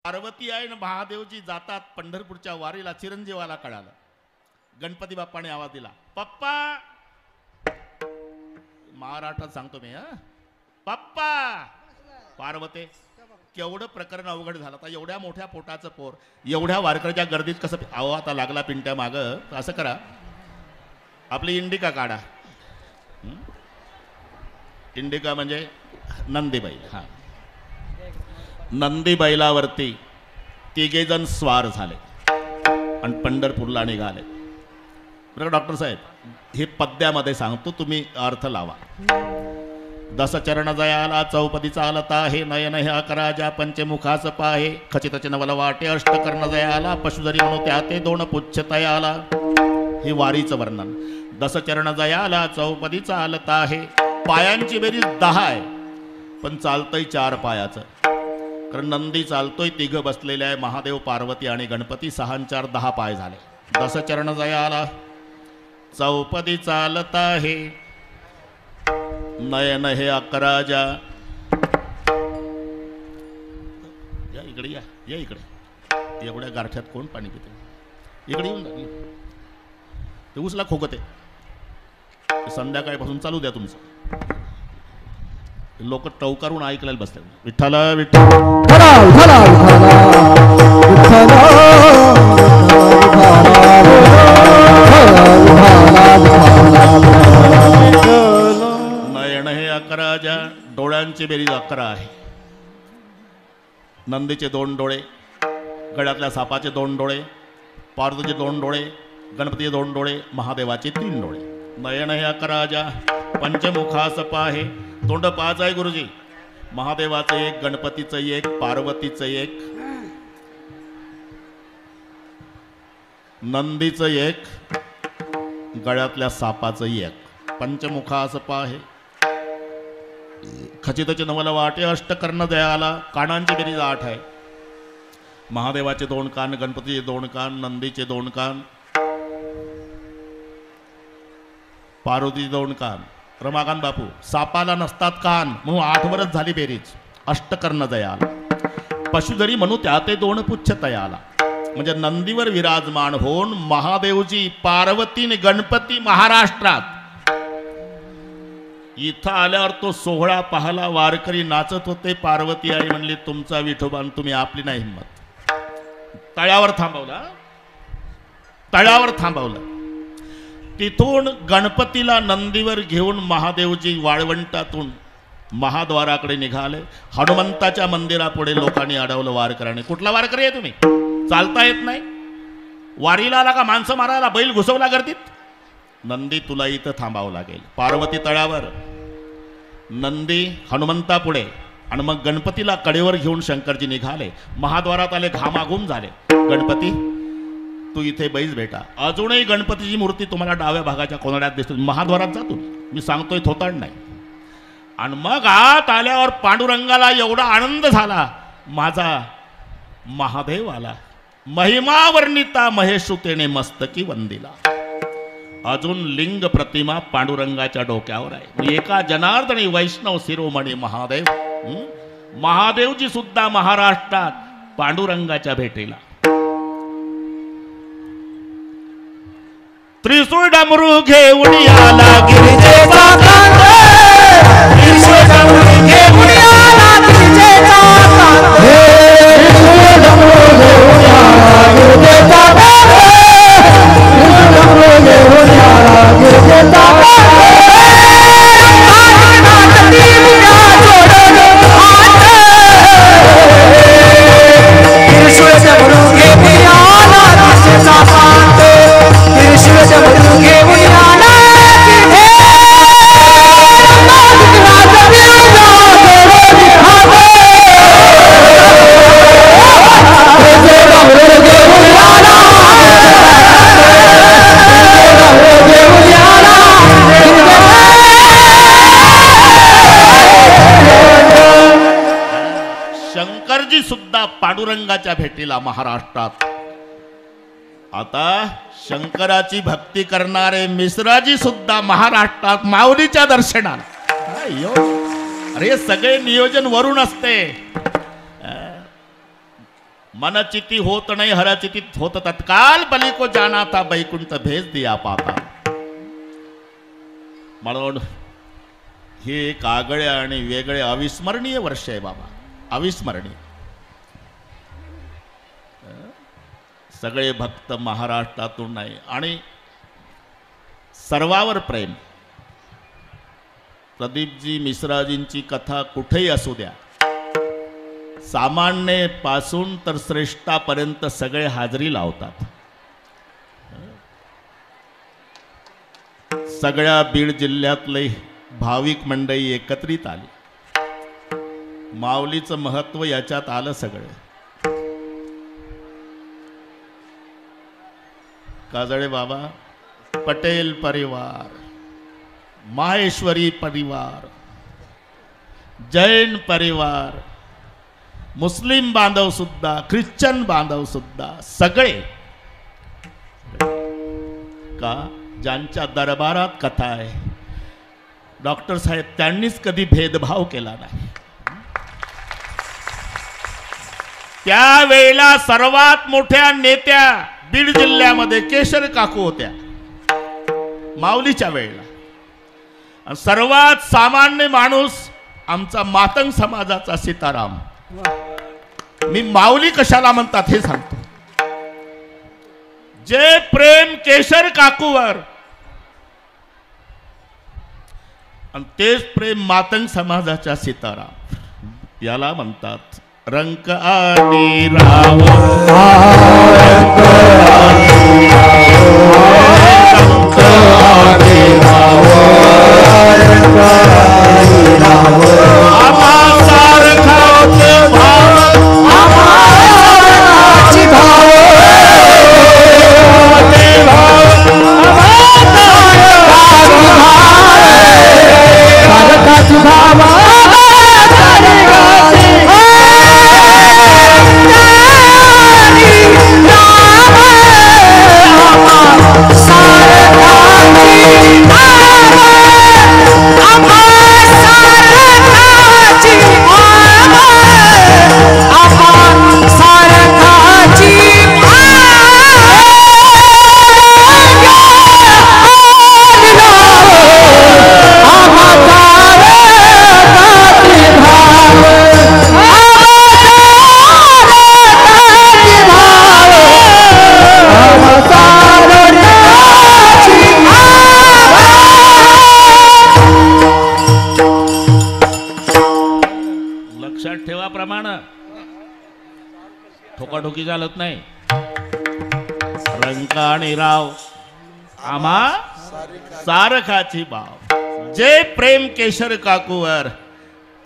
पार्वती आहे ना महादेवजी जातात पंढरपूरच्या वारीला. चिरंजीवाला कळालं. गणपती बाप्पाने आवाज दिला, पप्पा. महाराष्ट्रात सांगतो मी, पप्पा. पार्वते, केवढं प्रकरण अवघड झालं. आता एवढ्या मोठ्या पोटाचं पोर एवढ्या वारकऱ्याच्या गर्दीत कसं. अहो आता लागला पिंट्या माग. असं करा, आपली इंडिका काढा. इंडिका म्हणजे नंदीबाई. हा, नंदी बैलावरती तिघे जण स्वार झाले आणि पंढरपूरला निघाले. बरं डॉक्टर साहेब, हे पद्यामध्ये सांगतो, तुम्ही अर्थ लावा. दसचरण जयाला चौपदी चालता हे नयन हे अकराजा पंचमुखास पाहे खचित चिनवल वाटे अष्टकर्ण जयाला पशुधरी म्हणू त्या ते दोन पुच्छ तयाला. हे वारीचं वर्णन. दसचरण जयाला चौपदी चालता हे. पायांची बेरीज 10 आहे पण चालतंय 4 पायाचं. कारण नंदी चालतोय, तिघ बसलेले आहे, महादेव पार्वती आणि गणपती. 6 आणि 4 10 पाय झाले. दसचरण जयाला चौपदी चालता हे नयन हे अकराजा. या इकडे, या इकडे. एवढ्या गारठ्यात कोण पाणी पिते? इकडे येऊन जा. ते उसला खोकते. संध्याकाळपासून चालू द्या तुमचं. लोक टवकारून ऐकलेलं बसतात. विठ्ठल विठ्ठल नयन हे अकराजा. डोळ्यांची बेरीज 11 आहे. नंदीचे 2 डोळे, गळ्यातल्या सापाचे 2 डोळे, पार्वतीचे 2 डोळे, गणपतीचे 2 डोळे, महादेवाचे 3 डोळे. नयन हे अकराजा पंचमुखास पाहे. तोंड 5 आहे गुरुजी. महादेवाचं 1, गणपतीचं 1, पार्वतीचं 1, नंदीचं 1, गळ्यातल्या सापाचं 1. पंचमुखास पाहे खचित चिनवल वाटे अष्टकर्ण दयाला. कानांची बेरीज 8 आहे. महादेवाचे 2 कान, गणपतीचे 2 कान, नंदीचे 2 कान, पार्वतीचे 2 कान. रमाकांत बापू, सापाला नसतात कान म्हणून 8 वरच झाली बेरीज. अष्टकर्ण दयाला. पशुधरी म्हणू त्या ते 2 पुच्छ तयाला. म्हणजे नंदीवर विराजमान होऊन महादेवजी, पार्वती आणि गणपती महाराष्ट्रात. इथं आल्यावर तो सोहळा पाहला, वारकरी नाचत होते. पार्वती आई म्हणली, तुमचा विठोबान, तुम्ही आपली नाही हिंमत. तळ्यावर थांबवला, तळ्यावर थांबवलं. तिथून गणपतीला नंदीवर घेऊन महादेवजी वाळवंटातून महाद्वाराकडे निघाले. हनुमंताच्या मंदिरापुढे लोकांनी अडवलं वारकऱ्याने. कुठला वारकरी आहे तुम्ही? चालता येत नाही? वारीला आला का माणसं मारायला? बैल घुसवला गर्दीत? नंदी, तुला इथं थांबावं लागेल. पार्वती तळ्यावर, नंदी हनुमंतापुढे, आणि मग गणपतीला कडेवर घेऊन शंकरजी निघाले. महाद्वारात आले, घामाघूम झाले. गणपती, तू इथे बैस बेटा. अजूनही गणपतीची मूर्ती तुम्हाला डाव्या भागाच्या कोनाड्यात दिसतो. महाद्वारात जातो मी सांगतोय, थोतांड नाही. आणि मग आत आल्यावर पांडुरंगाला एवढा आनंद झाला, माझा महादेव आला. महिमा वर्णिता महेशुतेने मस्तकी वंदिला. अजून लिंग प्रतिमा पांडुरंगाच्या डोक्यावर आहे. एका जनार्दनी वैष्णव शिरोमणी महादेव. महादेवजी सुद्धा महाराष्ट्रात पांडुरंगाच्या भेटीला. त्रिशूळ डमरू घेऊन आला गिरिजेचा कांत. त्रिशूळ डमरू घेऊन आला गिरिजेचा कांत. त्रिशूळ डमरू घेऊन आला गिरिजेचा कांत. त्रिशूळ डमरू घेऊन आला गिरिजेचा कांत. शंकरजी सुद्धा पांडुरंगाच्या भेटीला महाराष्ट्रात. आता शंकराची भक्ती करणारे मिश्राजी सुद्धा महाराष्ट्रात माऊलीच्या दर्शनाला. अरे सगळे नियोजन वरून असते. मनचिती होत नाही हरचितीत होत तत्काल, बली को जाना था बैकुंठ भेज दिया पाता. म्हणून हे एक आगळे आणि वेगळे अविस्मरणीय वर्ष आहे बाबा, अविस्मरणीय. सगळे भक्त महाराष्ट्रातून नाही आणि सर्वावर प्रेम. प्रदीपजी मिश्राजींची कथा कुठेही असू द्या, सामान्य पासून तर श्रेष्ठापर्यंत सगळे हाजरी लावतात. सगळ्या बीड जिल्ह्यातले भाविक मंडळी एकत्रित आली. माऊलीचं महत्व याच्यात आलं सगळं. काजळे बाबा, पटेल परिवार, माहेश्वरी परिवार, जैन परिवार, मुस्लिम बांधव सुद्धा, ख्रिश्चन बांधव सुद्धा, सगळे का ज्यांच्या दरबारात कथा आहे, डॉक्टर साहेब त्यांनीच कधी भेदभाव केला नाही. त्यावेळेला सर्वात मोठ्या नेत्या बीड जिल्ह्यामध्ये केशर काकू होत्या माऊलीच्या वेळेला. सर्वात सामान्य माणूस आमचा मातंग समाजाचा सीताराम. मी माऊली कशाला म्हणतात हे सांगतो. जे प्रेम केशर काकूवर आणि तेच प्रेम मातंग समाजाच्या सीताराम याला म्हणतात रंक आणि राव. ठोकाठोकी चालत नाही. रंक आणि राव आम्हा सारखाची बाव. जे प्रेम केशर काकूवर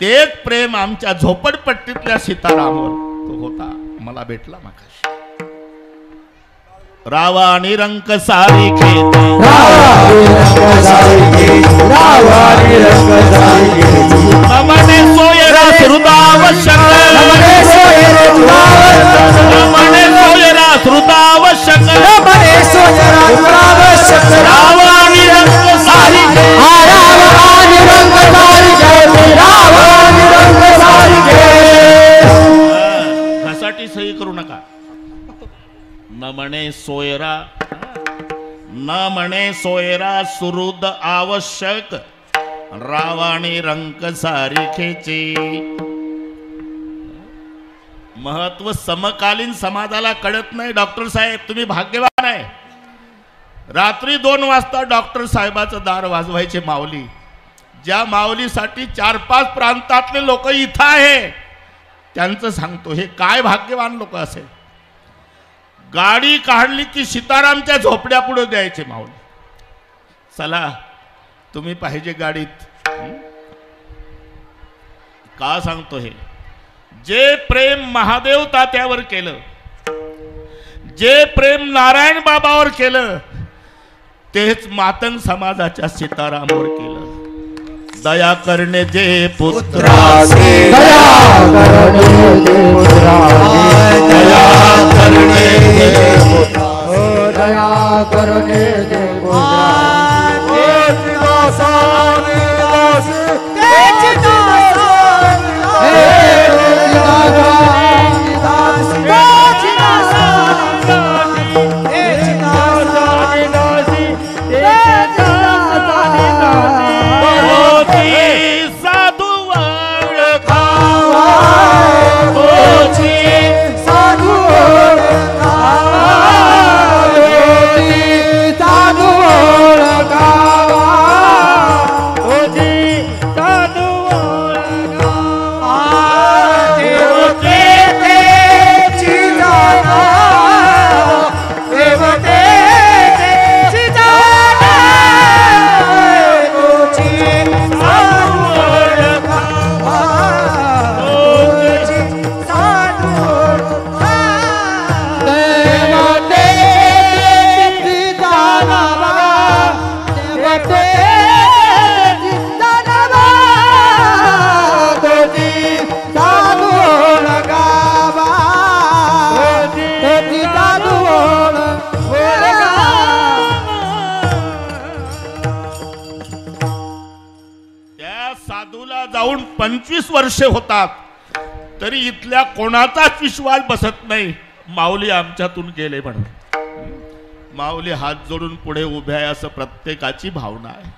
तेच प्रेम आमच्या झोपडपट्टीतल्या सीतारामवर तो होता. मला भेटला मागाशी. रावा आणि रंक सारी खेते, नमने सोयरा श्रुतावश्यक, नमने सोयरा श्रुतावश्यक, रावा आणि रंक सारी घसाटी सही करू नका. न म्हणे सोयरा, न म्हणे सोयरा सुहृद आवश्यक, रावाणी रंक सारिखेचे. महत्व समकालीन समाजाला कळत नाही. डॉक्टर साहेब तुम्ही भाग्यवान आहे. रात्री 2 वाजता डॉक्टर साहेबाचं दार वाजवायचे माऊली. ज्या माऊलीसाठी 4-5 प्रांतातले लोक इथं आहे त्यांचं सांगतो. हे काय भाग्यवान लोक असेल. गाडी काढली की सीतारामच्या झोपड्या पुढे द्यायचे माऊली. चला तुम्ही पाहिजे गाडीत. का सांगतो हे. जे प्रेम महादेव तात्यावर केलं, जे प्रेम नारायण बाबावर केलं, तेच मातंग समाजाच्या सीतारामवर केलं. दया करणे जे पुत्रासे, दया करणे जे पुत्रासे, दया करणे जे पुत्रासे, दया करणे जे पुत्रासे. Hey! 25 वर्षे होतात तरी इथल्या कोणाचाच विश्वास बसत नाही माऊली आमच्यातून गेले म्हणून. माऊली हात जोडून पुढे उभे आहे असं प्रत्येकाची भावना आहे.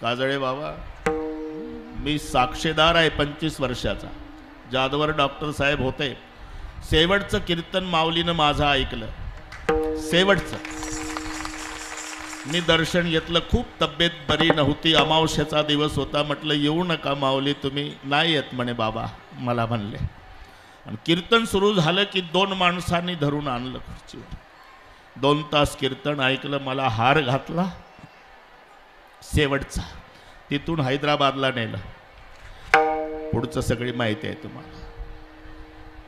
काजळे बाबा, मी साक्षीदार आहे 25 वर्षाचा. जादवर डॉक्टर साहेब होते. शेवटचं कीर्तन माऊलीनं माझं ऐकलं. शेवटचं मी दर्शन घेतलं. खूप तब्येत बरी नव्हती. अमावस्येचा दिवस होता. म्हटलं येऊ नका माऊली, तुम्ही नाही येत म्हणे बाबा, मला म्हणले. आणि कीर्तन सुरू झालं की 2 माणसांनी धरून आणलं खुर्चीवर. 2 तास कीर्तन ऐकलं. मला हार घातला शेवटचा. तिथून हैदराबादला नेलं. पुढचं सगळी माहिती आहे तुम्हाला.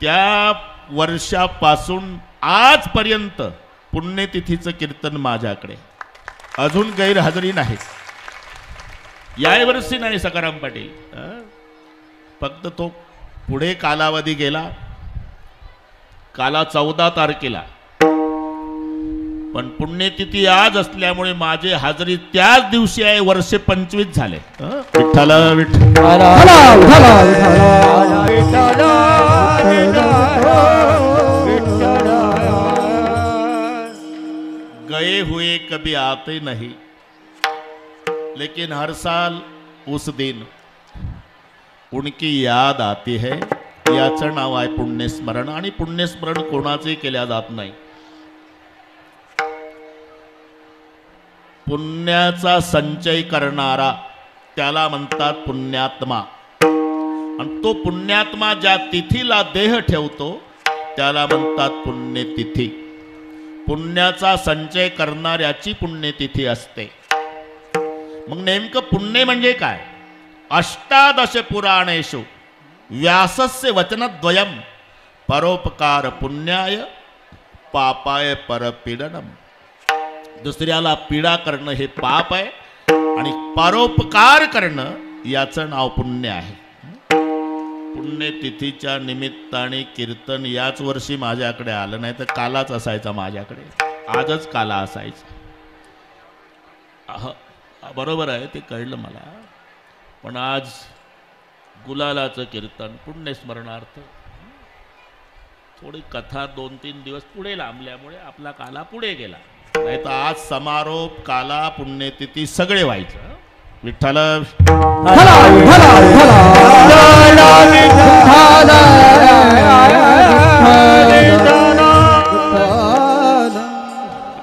त्या वर्षापासून आजपर्यंत पुण्यतिथीचं कीर्तन माझ्याकडे. अजून गैरहजेरी नाही. यावर्षी नाही सकाराम पाटील, फक्त तो पुढे कालावधी गेला. काला 14 तारखेला, पण पुण्यतिथी आज असल्यामुळे माझे हजेरी त्याच दिवशी आहे. वर्षे 25 झाले. विठ्ठल विठ्ठल गए हुए कभी आते नहीं, लेकिन हर साल उस दिन उनकी याद आती है. याचं नाव आहे पुण्यस्मरण. आणि पुण्यस्मरण कोणाचंही केल्या जात नाही. पुण्याचा संचय करणारा त्याला म्हणतात पुण्यात्मा. आणि तो पुण्यात्मा ज्या तिथीला देह ठेवतो त्याला म्हणतात पुण्यतिथी. पुण्याचा संचय करणाऱ्याची पुण्यतिथी असते. मग नेमकं पुण्य म्हणजे काय? 18 पुराणेषु व्यासस्य वचनद्वयम् परोपकार पुण्याय पापाय परपीडनम. दुसऱ्याला पीडा करणं हे पाप आहे आणि परोपकार करणं याचं नाव पुण्य आहे. पुण्यतिथीच्या निमित्ताने कीर्तन याच वर्षी माझ्याकडे आलं, नाही तर कालाच असायचा माझ्याकडे. आजच काला असायचा. बरोबर आहे, ते कळलं मला. पण आज गुलालाचं कीर्तन पुण्यस्मरणार्थ थोडी कथा 2-3 दिवस पुढे लांबल्यामुळे आपला काला पुढे गेला. नाही तर आज समारोप, काला, पुण्यतिथी सगळे व्हायचं. विठ्ठल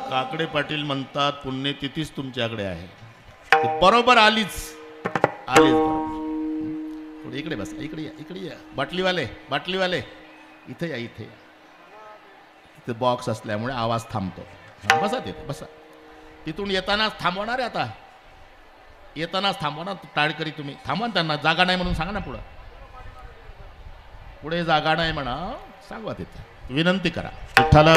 काकडे पाटील म्हणतात पुण्यतिथीच तुमच्याकडे आहे. बरोबर आलीच बरोबर. इकडे बस, इकडे या, इकडे या. बाटलीवाले इथे या, इथे या. इथे बॉक्स असल्यामुळे आवाज थांबतो. बसा तिथे बसा. तिथून येतानाच थांबवणार आहे. आता येतानाच थांबवणार. टाळकरी तुम्ही थांबवा. त्यांना जागा नाही म्हणून सांगा ना. पुढे जागा नाही म्हणा, सांगवा. तिथे विनंती करा. विठ्ठल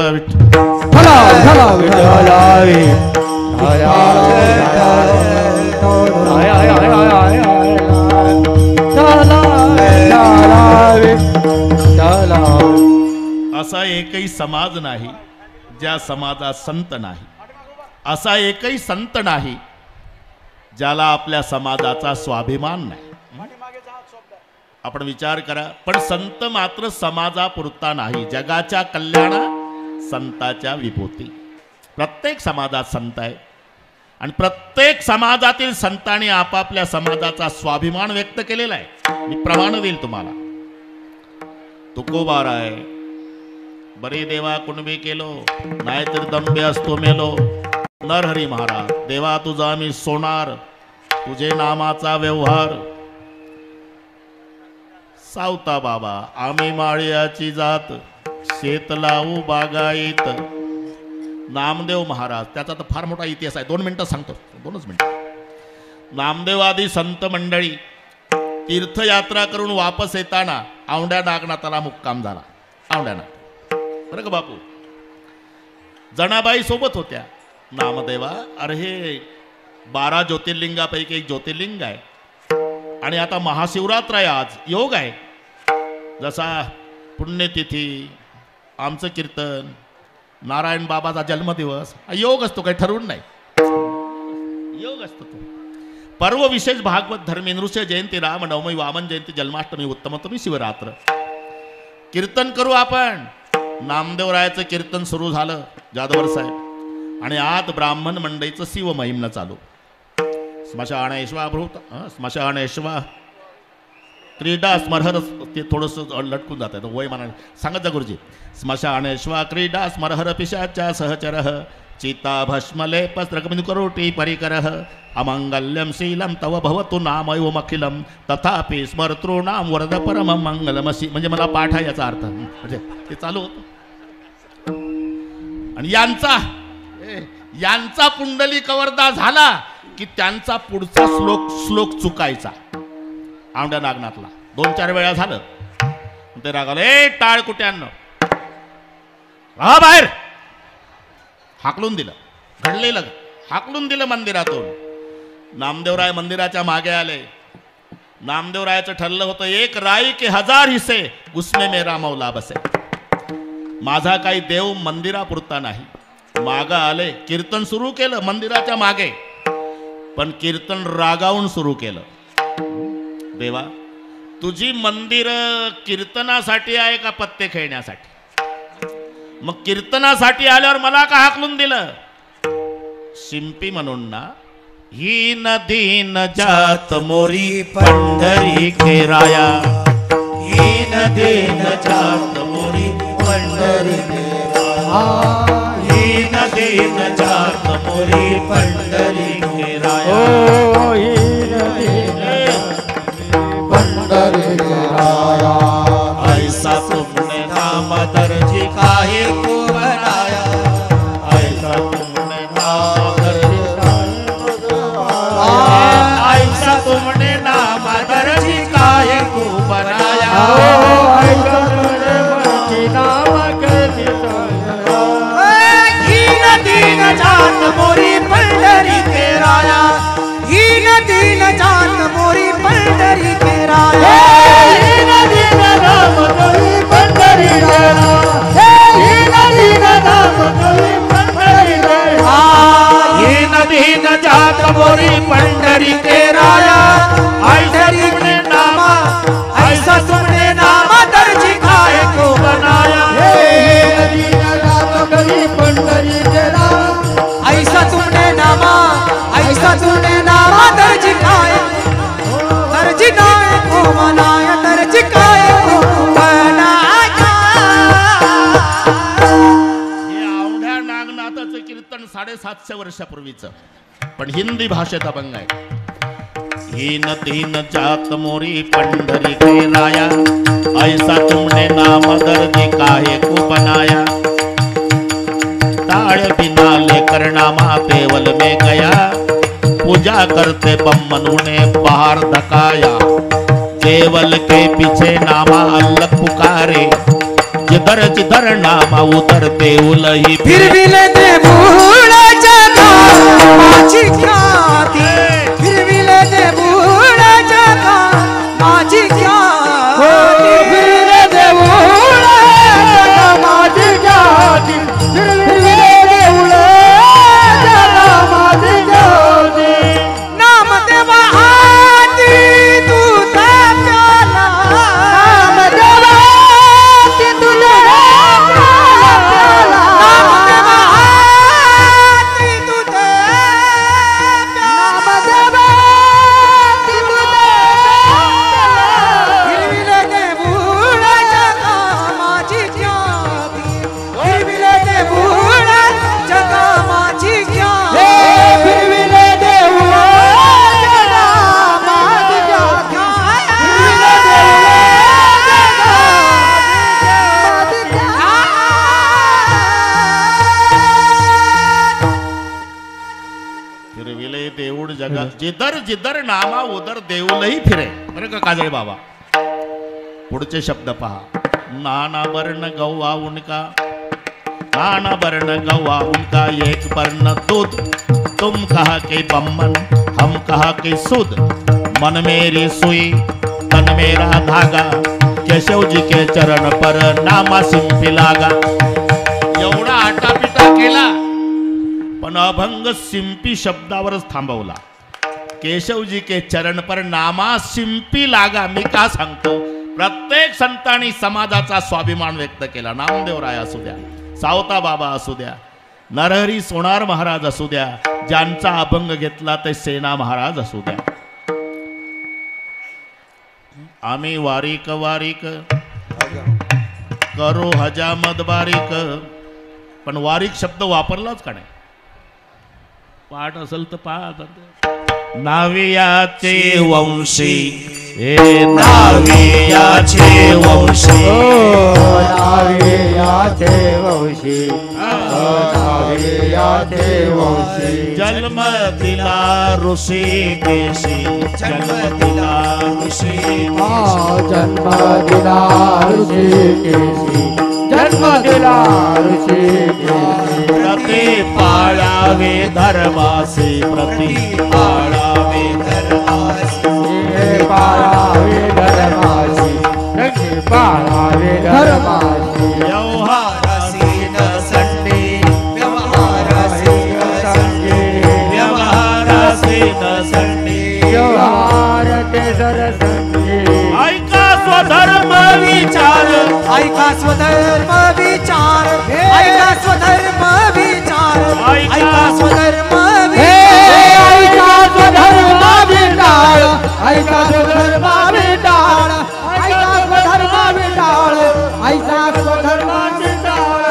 असा एकही समाज नाही ज्या समाजात संत नाही. असा एकही संत नाही ज्याला आपल्या समाजाचा स्वाभिमान नाही. आपण विचार करा. पण संत मात्र समाजापुरता नाही, जगाच्या कल्याणा संताच्या विभूती. प्रत्येक समाजात संत आहे आणि प्रत्येक समाजातील संतांनी आपापल्या समाजाचा स्वाभिमान व्यक्त केलेला आहे. मी प्रमाण देईल तुम्हाला. तुकोबार आहे, बरे देवा कुणबी केलो, नाहीतर दंबे असतो मेलो. नरहरी महाराज, देवा तुझा मी सोनार, तुझे नामाचा व्यवहार. सावता बाबा, आम्ही माळ्याची जात, शेत लावू बागायत. नामदेव महाराज, त्याचा तर फार मोठा इतिहास आहे. 2 मिनिटं सांगतो, 2च मिनिटं. नामदेव आदी संत मंडळी तीर्थयात्रा करून वापस येताना औंढ्या नागनाथाला मुक्काम झाला. औंढ्यानाथ बरं का बापू. जनाबाई सोबत होत्या. नामदेवा, अरे हे 12 ज्योतिर्लिंगापैकी एक ज्योतिर्लिंग आहे आणि आता महाशिवरात्र आहे. आज योग आहे. जसा पुण्यतिथी, आमचं कीर्तन, नारायण बाबाचा जन्मदिवस, योग असतो, काही ठरवून नाही. योग असतो तो. पर्व विशेष भागवत धर्मी नृसिंह जयंती राम नवमी वामन जयंती जन्माष्टमी उत्तमोत्तमी शिवरात्र. कीर्तन करू आपण. नामदेवरायाचं कीर्तन सुरू झालं जादवर साहेब आणि आत ब्राह्मण मंडईचं शिव महिमनं चालू. स्मशानेश्वा भूत स्मशानेश्वा क्रीडा स्मरहर ते थोडंसं लटकून जात आहे वय म्हणा सांगत जा गुरुजी. स्मशानेश्वा क्रीडा स्मरहर पिशाच्या सहचरः चिता भस्मलेपस्त्रकमिनु करोटी परिकरः अमंगल्यम शीलम तव भवतु नामयोमखिलम तथापि स्मर्तॄणाम वरद परम मंगलमसी. म्हणजे मला पाठ आहे याचा अर्थ म्हणजे ते चालू होतं. आणि यांचा पुंडली कवरदा झाला की त्यांचा पुढचा श्लोक चुकायचा. आमड्या नागनाथला 2-4 वेळा झालं ते रागाला ए टाळ कुट्यांना हा बाहेर हाकलून दिलं. घडलेलं हाकलून दिलं मंदिरातून. नामदेवराय मंदिराच्या मागे आले. नामदेवरायाचं ठरलं होतं 1 राई के 1000 हिस्से उसमें मेरा मौला बसे. माझा काही देव मंदिरापुरता नाही. मागं आले कीर्तन सुरू केलं मंदिराच्या मागे पण कीर्तन रागावून सुरू केलं. देवा तुझी मंदिर कीर्तनासाठी आहे का पत्ते खेळण्यासाठी? मग कीर्तनासाठी आल्यावर मला का हाकलून दिलं? शिंपी म्हणून ना ही नदी न जात मोरी पंढरी खेराया. ही नदी न जात मोरी पंढरी खेराया. ही नदी न जात मोरी पंढरी खेराया. ऐसा तुमने नाम दर्जी काहे को बनाया. ऐसा तुमने नाम दर्जी ऐसा तुमने नाम दर्जी काहे को बनाया. ऐसा तुमने नाम दर्जी ही नदी न जात मोरी पंढरी खेराया. ही नदी न जात मोरी पंढरी खेराया. जात मोरी पंढरी के राया. ऐसा तुमने नामा ऐसा तुमने नामा दर्जी काहे को बनाया. पंढरी के राया. ऐसा तुमने नामा दर्जी काहे को बनाया. दर्जी काहे को बनाया. हे औंढ्या नागनाथाचं कीर्तन 750 वर्षापूर्वीचं पण हिंदी भाषेत अभंग आहे. ही नदी न जात मोरी पंढरी के राया. ऐसा तुमने नाम दर्दी काहे को बनाया. ताड़ बिना लेकर नामा देवल में गया. पूजा करते बम्मनू ने बाहर धकाया. देवल के पीछे नामा अल्लाह पुकारे. जिधर जिधर नामा उधर देवल ही फिर भी लेते भूला जगा माझी ख्याती. फिर भी लेते भूला जगा माझी ख्याती. फिर लेते भूला जगा माझी ख्याती. फिर लेते भूला जगा माझी ख्याती. नाम देवा हाती तू प्याला. नाम देवा हाती तुझे प्याला. नाम देवा हाती तुझे नाम देवा हाती तुझे फिरविले ते भूला जगा माझी ख्याती. फिरविले ते भूला जगा माझी ख्याती. फिरविले ते भूला जगा माझी ख्याती. फिरविले ते फिरविले देऊळ जगा. जिधर जिधर नामा उधर देऊलही फिरे. बरं का काजळे बाबा. पुढचे शब्द पहा. नाना वर्ण गौवा उनका. नाना वर्ण गौवा उनका एक वर्ण दूध. तुम कहा के बम्मन हम कहा के सुध. मन मेरी सुई तन मेरा धागा. केशव जी के चरण पर नामा सिंपी लागा. एवढा आटापिटा केला पण अभंग सिंपी शब्दावरच थांबवला. केशवजी के चरण पर नामा शिंपी लागा. मी का सांगतो, प्रत्येक संतांनी समाजाचा स्वाभिमान व्यक्त केला. नामदेवराय असू द्या, सावता बाबा असू द्या, नरहरी सोनार महाराज असू द्या, ज्यांचा अभंग घेतला ते सेना महाराज असू द्या. आम्ही वारीक वारीक करो हजामत बारीक, पण वारीक शब्द वापरलाच का नाही? पाठ असेल तर पाठ. नावियाचे वंशी हे नावियाचे वंशी, नावियाचे वंशी, नावियाचे वंशी. जन्म दिला ऋषिकेशी, जन्म दिला ऋषिकेशी, जन्म दिला ऋषिकेशी, जन्म दिला ऋषिकेशी. प्रति पाळावे धर्मासी, प्रति पाळावे धर्मासी, पाळावे धर्मासी, प्रति पाळावे धर्मासी. व्यवहारासी न संडे, व्यवहारासी न संडे, व्यवहारासी न संडे, व्यवहार ते सरसंगे. ऐका स्वधर्म विचार, ऐका स्वधर्म विचार, ऐका स्वधर्म विचार, ऐका स्वधर्म ऐका स्वधर्म विटाळ, ऐका स्वधर्म विटाळ, ऐका स्वधर्म विटाळ, ऐका स्वधर्म विटाळ.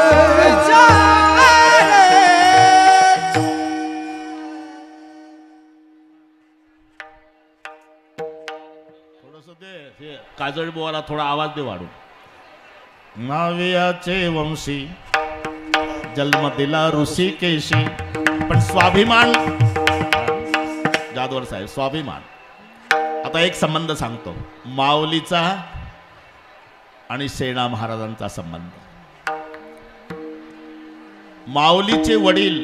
थोडस ते काजळ बुवाला थोडा आवाज दे वाढून. नावियाचे वंशी, जन्म दिला ऋषिकेशी. पण स्वाभिमान, जाधवर साहेब, स्वाभिमान. आता एक संबंध सांगतो, माऊलीचा आणि सेना महाराजांचा संबंध. माऊलीचे वडील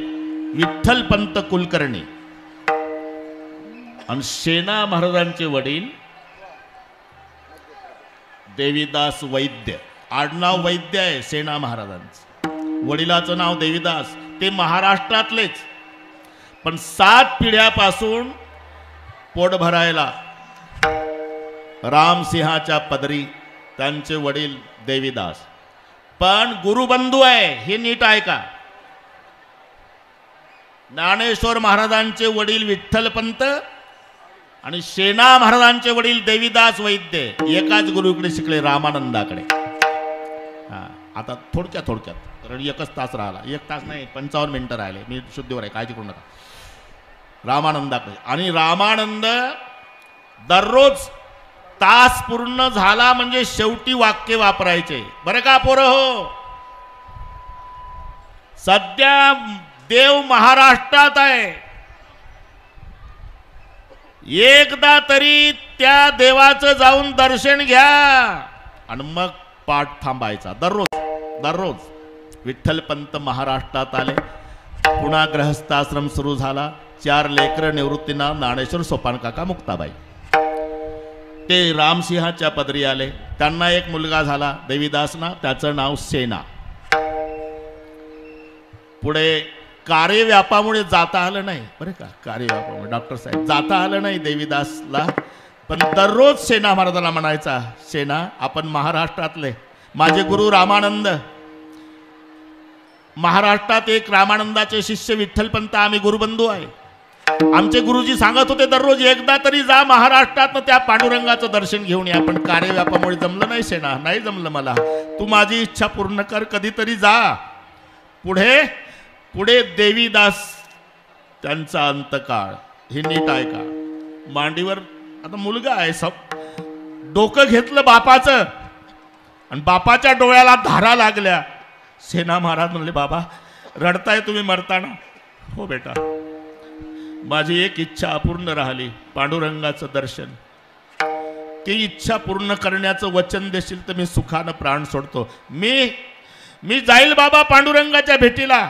विठ्ठलपंत कुलकर्णी आणि सेना महाराजांचे वडील देवीदास वैद्य. आडनाव वैद्य आहे सेना महाराजांचं, वडिलाचं नाव देवीदास. ते महाराष्ट्रातलेच, पण 7 पिढ्यापासून पोट भरायला रामसिंहाच्या पदरी त्यांचे वडील देवीदास. पण गुरुबंधू आहे, हे नीट ऐका. ज्ञानेश्वर महाराजांचे वडील विठ्ठलपंत आणि सेना महाराजांचे वडील देवीदास वैद्य एकाच गुरुकडे शिकले, रामानंदाकडे. आता थोडक्यात, कारण 1 तास राहिला, 1 तास नाही 55 मिनिटं राहिले, मी शुद्धीवर आहे, काळजी करू नका. रामानंदाकडे. आणि रामानंद दररोज तास पूर्ण झाला म्हणजे शेवटी वाक्य वापरायचे, बरं का पोरं हो. सध्या देव महाराष्ट्रात आहे, एकदा तरी त्या देवाचं जाऊन दर्शन घ्या आणि मग पाठ थांबायचा. दररोज विठ्ठलपंत महाराष्ट्रात आले, पुन्हा ग्रहस्थाश्रम सुरू झाला. 4 लेकरं निवृत्तीना, ज्ञानेश्वर, सोपान काका, मुक्ताबाई. ते रामसिंहाच्या पदरी आले. त्यांना एक मुलगा झाला देवीदासना, त्याचं नाव सेना. पुढे कार्यव्यापामुळे जाता आलं नाही, बरं का, कार्यव्यापामुळे डॉक्टर साहेब जाता आलं नाही देवीदासला. पण दररोज सेना महाराजांना म्हणायचा, सेना आपण महाराष्ट्रातले, माझे गुरु रामानंद, महाराष्ट्रात एक रामानंदाचे शिष्य विठ्ठलपंत, आम्ही गुरुबंधू आहे. आमचे गुरुजी सांगत होते दररोज एकदा तरी जा महाराष्ट्रात, त्या पांडुरंगाचं दर्शन घेऊन या. पण कार्यव्यापामुळे जमलं नाही सेना, नाही जमलं मला, तू माझी इच्छा पूर्ण कर, कधीतरी जा. पुढे देवीदास त्यांचा अंतकाळ, हे नीट ऐका. मांडीवर आता मुलगा आहे, डोकं घेतलं बापाचं आणि बापाच्या डोळ्याला धारा लागल्या. सेना महाराज म्हणले, बाबा रडताय तुम्ही मरताना? हो बेटा, माझी एक इच्छा अपूर्ण राहिली, पांडुरंगाचं दर्शन. ती इच्छा पूर्ण करण्याचं वचन देशील तर मी सुखानं प्राण सोडतो. मी जाईल बाबा पांडुरंगाच्या भेटीला.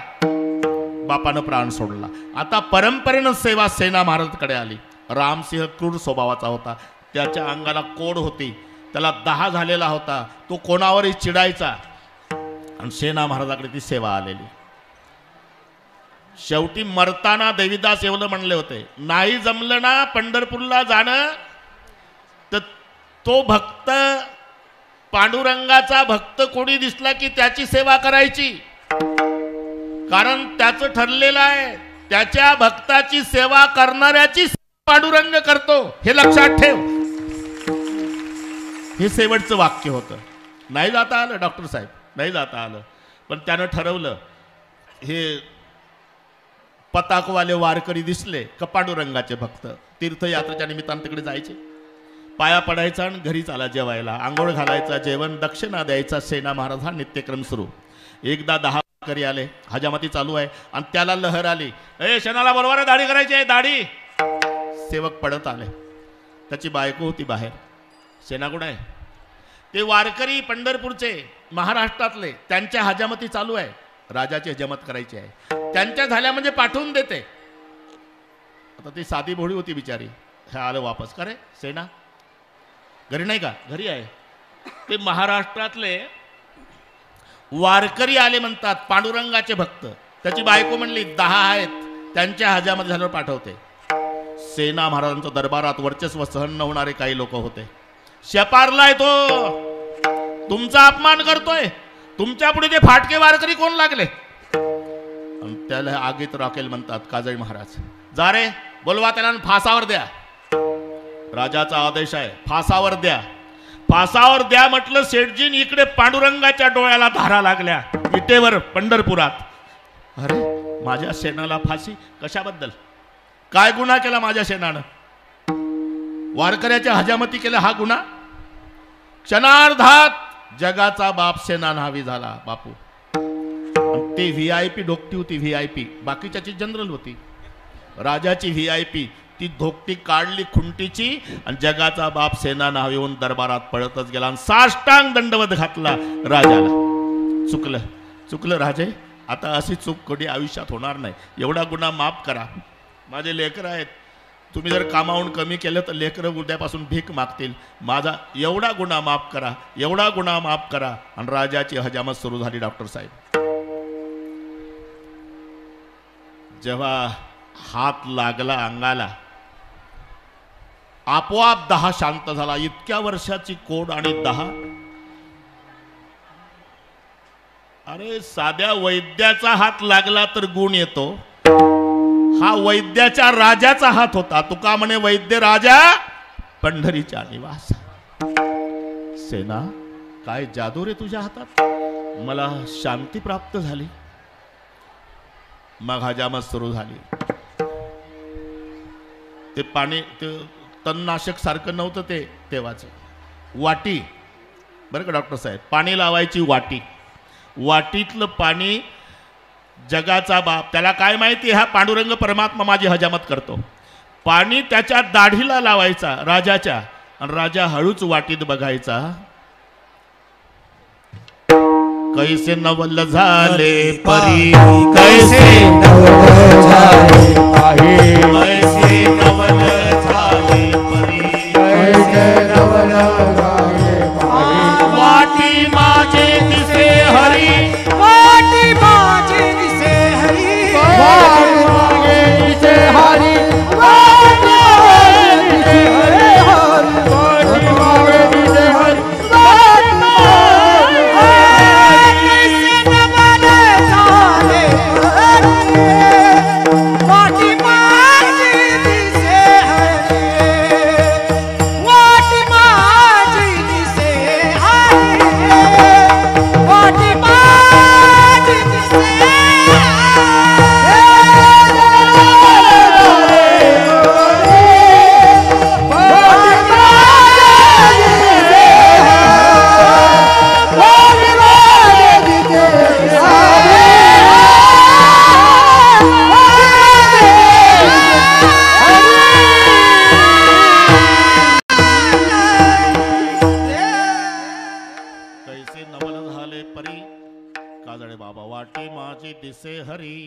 बापानं प्राण सोडला. आता परंपरेनं सेवा सेना महाराजकडे आली. रामसिंह क्रूर स्वभावाचा होता, त्याच्या अंगाला कोड होती, त्याला 10 झालेला होता, तो कोणावरही चिडायचा. आणि सेना महाराजाकडे ती सेवा आलेली. शेवटी मरताना देवीदास येवलं म्हणले होते, नाही जमलं ना पंढरपूरला जाणं तर तो भक्त पांडुरंगाचा भक्त कोणी दिसला की त्याची सेवा करायची, कारण त्याचं ठरलेलं आहे त्याच्या भक्ताची सेवा करणाऱ्याची पांडुरंग करतो, हे लक्षात ठेव. हे शेवटचं वाक्य होतं. नाही जाता आलं डॉक्टर साहेब, नाही जाता आलं, पण त्यानं ठरवलं हे पताकवाले वारकरी दिसले का पांडुरंगाचे भक्त तीर्थयात्रेच्या निमित्तानं तिकडे जायचे, पाया पडायचा आणि घरी चाला जेवायला, आंघोळ घालायचा, जेवण दक्षिणा द्यायचा. सेना महाराज हा नित्यक्रम सुरू. एकदा 10 वारकरी आले, हजामती चालू आहे आणि त्याला लहर आली, ए शेणाला बरोबर दाढी करायची आहे, दाढी. सेवक पडत आले, त्याची बायको होती बाहेर. सेना कोण आहे? ते वारकरी पंढरपूरचे महाराष्ट्रातले, त्यांच्या हजामती चालू आहे, राजाची हजामत करायची आहे, त्यांच्या झाल्या म्हणजे पाठवून देते. आता ती साधी भोळी होती बिचारी. हे आलं वापस, का रे सेना घरी नाही का? घरी आहे. ते महाराष्ट्रातले वारकरी आले म्हणतात, पांडुरंगाचे भक्त. त्याची बायको म्हणली 10 आहेत, त्यांच्या हजामती झाल्यावर पाठवते. सेना महाराजांच्या दरबारात वर्चस्व सहन न होणारे काही लोक होते. शेपारलाय तो, तुमचा अपमान करतोय, तुमच्या पुढे ते फाटके वारकरी कोण लागले? आणि त्याला आगीत राखेल म्हणतात काजळी महाराज. जा रे बोलवा त्याला, फासावर द्या. राजाचा आदेश आहे, फासावर द्या. फासावर द्या म्हटलं सेठजीन, इकडे पांडुरंगाच्या डोळ्याला धारा लागल्या विटेवर पंढरपुरात. अरे माझ्या सेनाला फाशी कशाबद्दल? काय गुन्हा केला माझ्या सेनानं? वारकऱ्याच्या हजामती केल्या हा गुन्हा? क्षणार्धात जगाचा बाप सेना न्हावी झाला बापू. ती VIP ढोकटी होती, VIP. बाकीच्याची जनरल होती. राजाची VIP ती धोकटी काढली खुंटीची आणि जगाचा बाप सेना न्हावी होऊन दरबारात पळतच गेला आणि साष्टांग दंडवत घातला राजाला. चुकलं चुकलं राजे, आता अशी चूक कधी आयुष्यात होणार नाही. एवढा गुन्हा माफ करा. माझे लेकरं आहेत, तुम्ही जर कामावून कमी केलं तर लेकरं उद्यापासून भीक मागतील. माझा एवढा गुन्हा माफ करा, एवढा गुन्हा माफ करा. आणि राजाची हजामत सुरू झाली. डॉक्टर साहेब जेव्हा हात लागला अंगाला, आपोआप 10 शांत झाला. इतक्या वर्षाची कोड आणि 10. अरे साध्या वैद्याचा हात लागला तर गुण येतो, हा वैद्याच्या राजाचा हात होता. तुका म्हणे वैद्य राजा पंढरीच्या निवास. सेना काय जादू रे तुझ्या हातात, मला शांती प्राप्त झाली. मग हजामत सुरू झाली. ते पाणी ते तणनाशक सारखं नव्हतं ते तेव्हाचं, वाटी बरं का डॉक्टर साहेब, पाणी लावायची वाटी. वाटीतलं पाणी जगाचा बाप, त्याला काय माहिती हा पांडुरंग परमात्मा माझी हजामत करतो. पाणी त्याच्या दाढीला लावायचा राजाच्या, आणि राजा हळूच वाटीत बघायचा. कैसे नवल झाले परी, कैसे नवल झाले पाही, कैसे नवल झाले परी, कैसे नवल झाले पाही. वाटी माझे दिसे हरी, वाटी माझे दिसे हरी, वाटी मागे दिसे हरी, वाटी मागे दिसे हरी, वाटी मागे दिसे हरी, वाटी मागे कैसे नवल झाले परी, वाटी माझे दिसे हरी, वाटी माझे दिसे हरी, वाटी माझे दिसे कैसे नवल झाले परी, काजळे बाबा वाटी माझी दिसे हरी.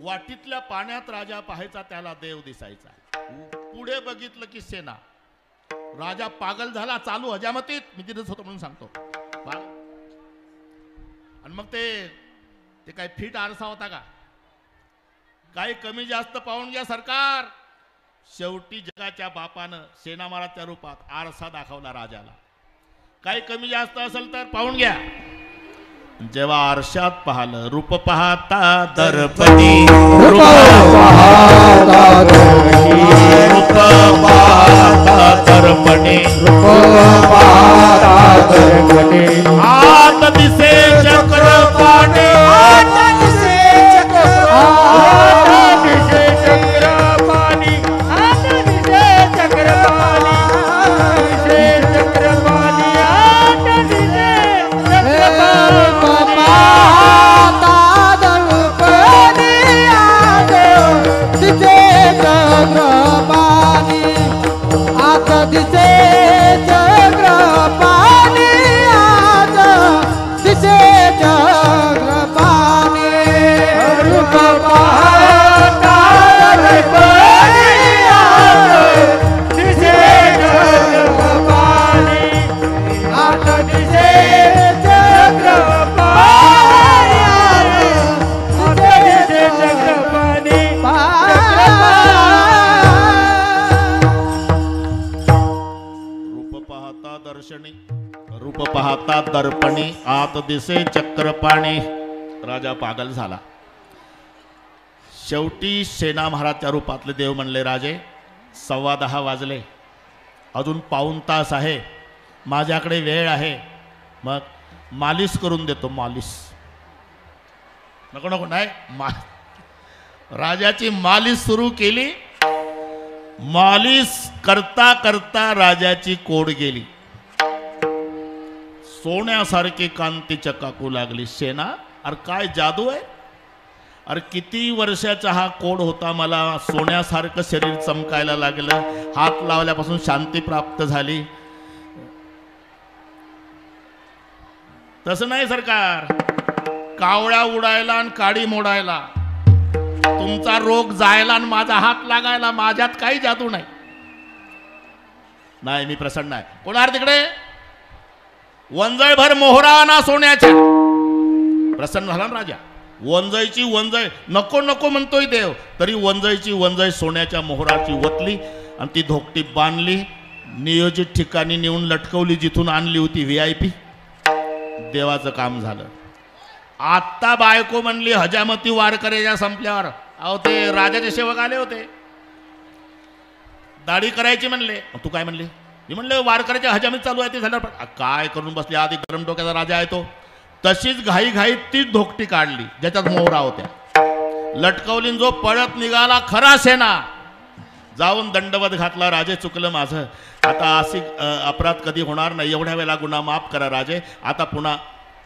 वाटीतल्या पाण्यात राजा पाहायचा, त्याला देव दिसायचा. पुढे बघितलं की सेना. राजा पागल झाला, चालू हजामतीत. मी तिथेच होतो म्हणून सांगतो. आणि मग ते ते काय फिट आरसा होता का? काही कमी जास्त पाहून घ्या सरकार. शेवटी जगाच्या बापानं सेना महाराजच्या रूपात आरसा दाखवला राजाला. काही कमी जास्त असेल तर पाहून घ्या. जेव्हा आरशात पाहिलं, रूप पाहता दर्पणी, रूप पाहता दर्पणी, आत दिसे चक्रपाणी, रूप पाहता दर्पणी, आत दिसे चक्रपाणी. राजा पागल झाला. शेवटी सेना महाराजच्या रूपातले देव म्हणले, राजे 10:15 वाजले, अजून पाऊण तास आहे, माझ्याकडे वेळ आहे. मग मालिश करून देतो. मालिश नको नको नाही, राजाची मालिश सुरू केली. मालिश करता करता राजाची कोड गेली. सोन्यासारखी कांती चकाकू लागली. सेना, अरे काय जादू आहे? अरे किती वर्षाचा हा कोड होता, मला सोन्यासारखं शरीर चमकायला लागलं. हात लावल्यापासून शांती प्राप्त झाली. तसं नाही सरकार, कावळ्या उडायला आणि काडी मोडायला, तुमचा रोग जायला आणि माझा हात लागायला, माझ्यात काही जादू नाही. नाही, मी प्रसन्न आहे. कोणावर तिकडे वंजळभर मोहरा ना सोन्याच्या. प्रसन्न झाला ना राजा. वंजळीची वंजळ नको नको म्हणतोय देव, तरी वंजळीची वंजळ सोन्याच्या मोहराची वतली आणि ती धोकटी बांधली. नियोजित ठिकाणी नेऊन लटकवली, जिथून आणली होती VIP. देवाचं काम झालं. आत्ता बायको म्हणली हजामती वारकऱ्याच्या संपल्यावर, अहो ते राजाचे सेवक आले होते, दाढी करायची म्हणले. तू काय म्हणले? मी म्हणले वारकऱ्याच्या हजामती चालू आहे, ते झालं. काय करून बसले, आधी गरम डोक्याचा राजा आहे तो. तशीच घाई घाईत तीच धोकटी काढली ज्याच्यात मोहरा होत्या, लटकवली. जो पळत निघाला खरा सेना, जाऊन दंडवत घातला. राजे चुकलं माझं, आता अशी अपराध कधी होणार नाही, एवढ्या वेळेला गुन्हा माफ करा राजे, आता पुन्हा.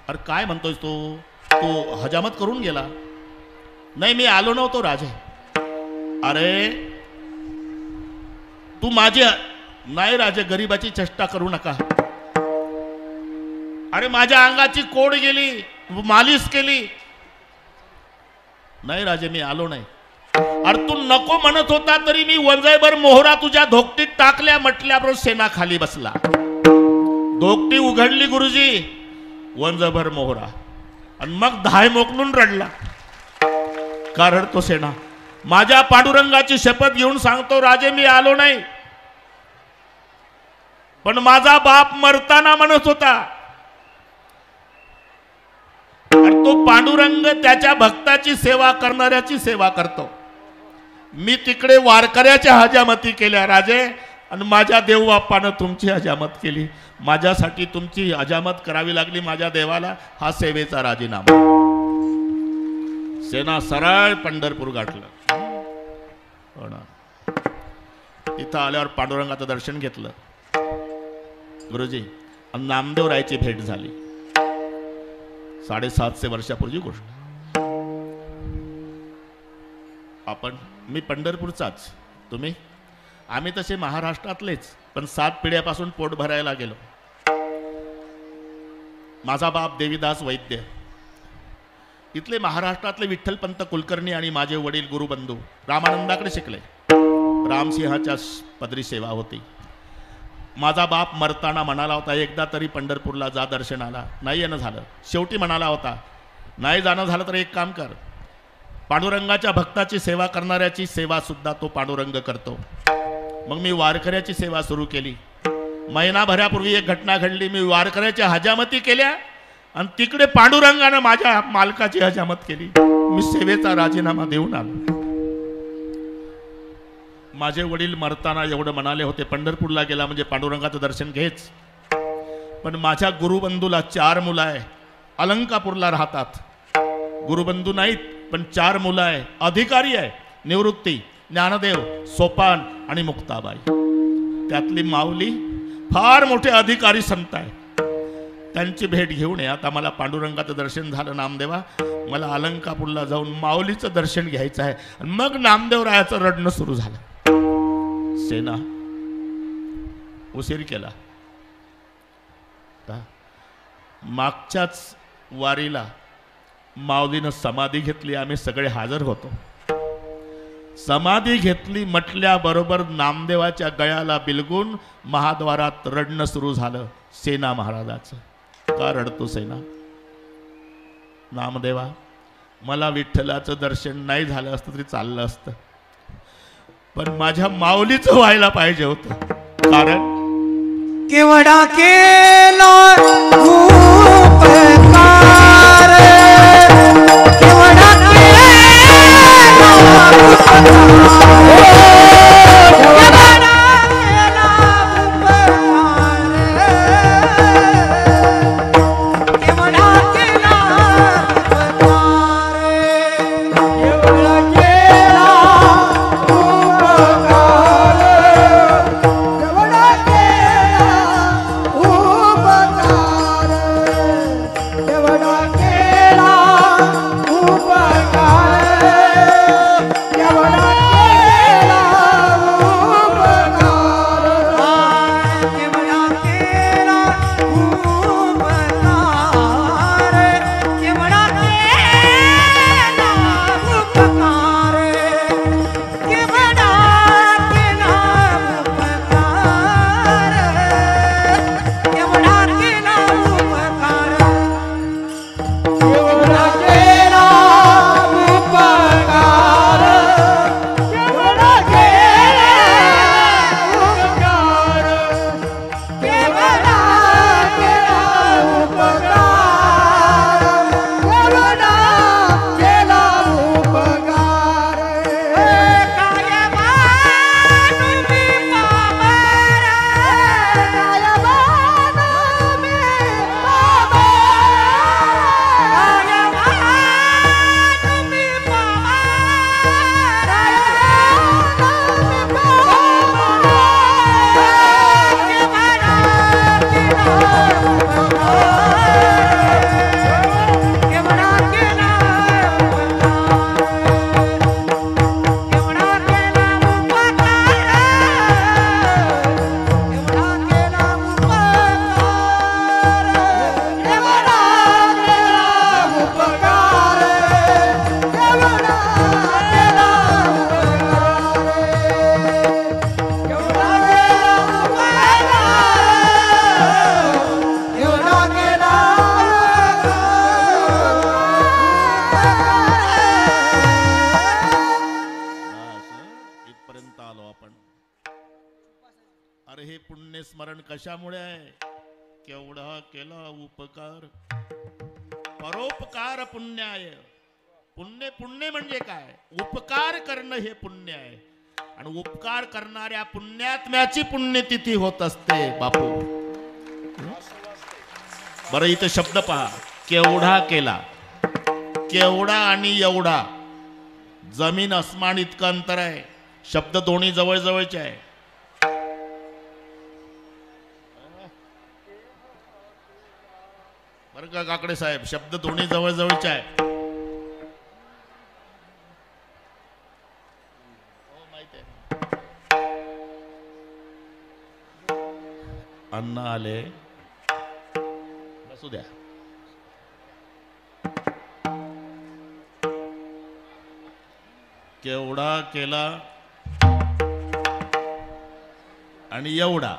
अरे काय म्हणतोय तू? तू हजामत करून गेला? नाही, मी आलो नव्हतो राजे. अरे तू माझी नाही राजे, गरिबाची चेष्टा करू नका. अरे माझ्या अंगाची कोड गेली, मालिश केली. नाही राजे, मी आलो नाही. अरे तू नको म्हणत होता तरी मी वंजळभर मोहरा तुझ्या धोकटीत टाकल्या म्हटल्याबरोबर सेना खाली बसला. धोकटी उघडली गुरुजी, वंजळभर मोहरा, आणि मग धाय मोकलून रडला. का रडतो सेना? माझ्या पांडुरंगाची शपथ घेऊन सांगतो राजे, मी आलो नाही. पण माझा बाप मरताना म्हणत होता, तो पांडुरंग त्याच्या भक्ताची सेवा करणाऱ्याची सेवा करतो. मी तिकडे वारकऱ्याच्या हजामती केल्या राजे, आणि माझ्या देवबापानं तुमची हजामत केली. माझ्यासाठी तुमची हजामत करावी लागली माझ्या देवाला, हा सेवेचा राजीनामा. सेना सरळ पंढरपूर गाठलं. हो ना. इथं आल्यावर पांडुरंगाचं दर्शन घेतलं गुरुजी, आणि नामदेव रायची भेट झाली. 750 वर्षापूर्वी गोष्ट. आपण, मी पंढरपूरचाच, तुम्ही, आम्ही तसे महाराष्ट्रातलेच, पण 7 पिढ्यापासून पोट भरायला गेलो. माझा बाप देवीदास वैद्य, इथले महाराष्ट्रातले विठ्ठलपंत कुलकर्णी आणि माझे वडील गुरुबंधू रामानंदाकडे शिकले. रामसिंहाच्या पदरी सेवा होती. माझा बाप मरताना म्हणाला होता, एकदा तरी पंढरपूरला जा दर्शनाला. नाही येणं झालं. शेवटी म्हणाला होता, नाही जाणं झालं तर एक काम कर, पांडुरंगाच्या भक्ताची सेवा करणाऱ्याची सेवा सुद्धा तो पांडुरंग करतो. मग मी वारकऱ्याची सेवा सुरू केली. महिनाभरापूर्वी एक घटना घडली. मी वारकऱ्याच्या हजामती केल्या आणि तिकडे पांडुरंगानं माझ्या मालकाची हजामत केली. मी सेवेचा राजीनामा देऊन आलो. माझे वडील मरताना एवढं म्हणाले होते, पंढरपूरला गेला म्हणजे पांडुरंगाचं दर्शन घेच. पण माझ्या गुरुबंधूला 4 मुलं आहे, अलंकापूरला राहतात. गुरुबंधू नाहीत पण 4 मुलं आहे, अधिकारी आहे. निवृत्ती, ज्ञानदेव, सोपान आणि मुक्ताबाई. त्यातली माऊली फार मोठे अधिकारी संत आहे. त्यांची भेट घेऊन ये. आता मला पांडुरंगाचं दर्शन झालं नामदेवा, मला अलंकापूरला जाऊन माऊलीचं दर्शन घ्यायचं आहे. मग नामदेवरायाचं रडणं सुरू झालं. सेना उशीर केला. मागच्याच वारीला माऊलीनं समाधी घेतली, आम्ही सगळे हजर होतो. समाधी घेतली म्हटल्याबरोबर नामदेवाच्या गळ्याला बिलगून महाद्वारात रडणं सुरू झालं सेना महाराजाचं. का रडतो सेना? नामदेवा, मला विठ्ठलाचं दर्शन नाही झालं असतं तरी चाललं असतं, पण माझ्या माऊलीचं व्हायला पाहिजे होतं. कारण केवढा केला उपकार, केवढा केला कशामुळे आहे? केवढा केला उपकार. परोपकार पुण्याय. पुण्य पुण्य म्हणजे काय? उपकार करणं हे पुण्य आहे. आणि उपकार करणाऱ्या पुण्यात्म्याची पुण्यतिथी होत असते बापू. बरं इथं शब्द पहा, केवढा केला. केवढा आणि एवढा जमीन अस्मान इतकं अंतर आहे. शब्द दोन्ही जवळ जवळचे आहे. बरं का काकडे साहेब, शब्द दोन्ही जवळ जवळचे आहे. हो माहिती आहे. अन्न आले, बसू द्या. केवढा केला आणि एवढा.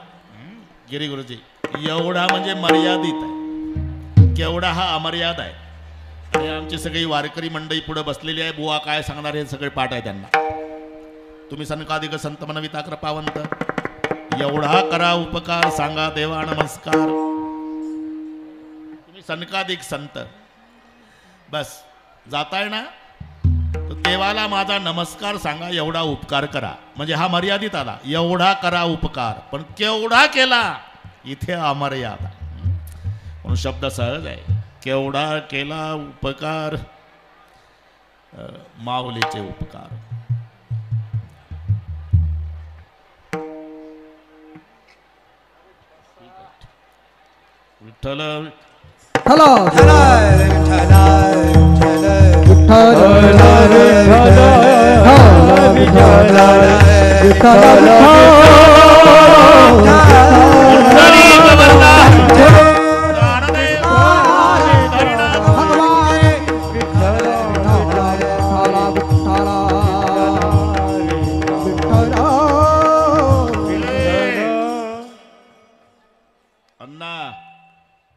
गिरी गुरुजी, एवढा म्हणजे मर्यादित आहे. केवढा हा अमर्याद आहे. आणि आमची सगळी वारकरी मंडळी पुढे बसलेली आहे. बुवा काय सांगणार हे सगळे पाठ आहे त्यांना. तुम्ही सनकादिक संत मनविता कृपावंत, एवढा करा उपकार सांगा देवा नमस्कार. तुम्ही सनकादिक संत, बस जाताय ना तर देवाला माझा नमस्कार सांगा, एवढा उपकार करा. म्हणजे हा मर्यादित आला, एवढा करा उपकार, पण केवढा केला इथे अमर्यादा. म्हणून शब्द सहज आहे. केवढा केला उपकार, माऊलीचे उपकार. विठ्ठल हॅलो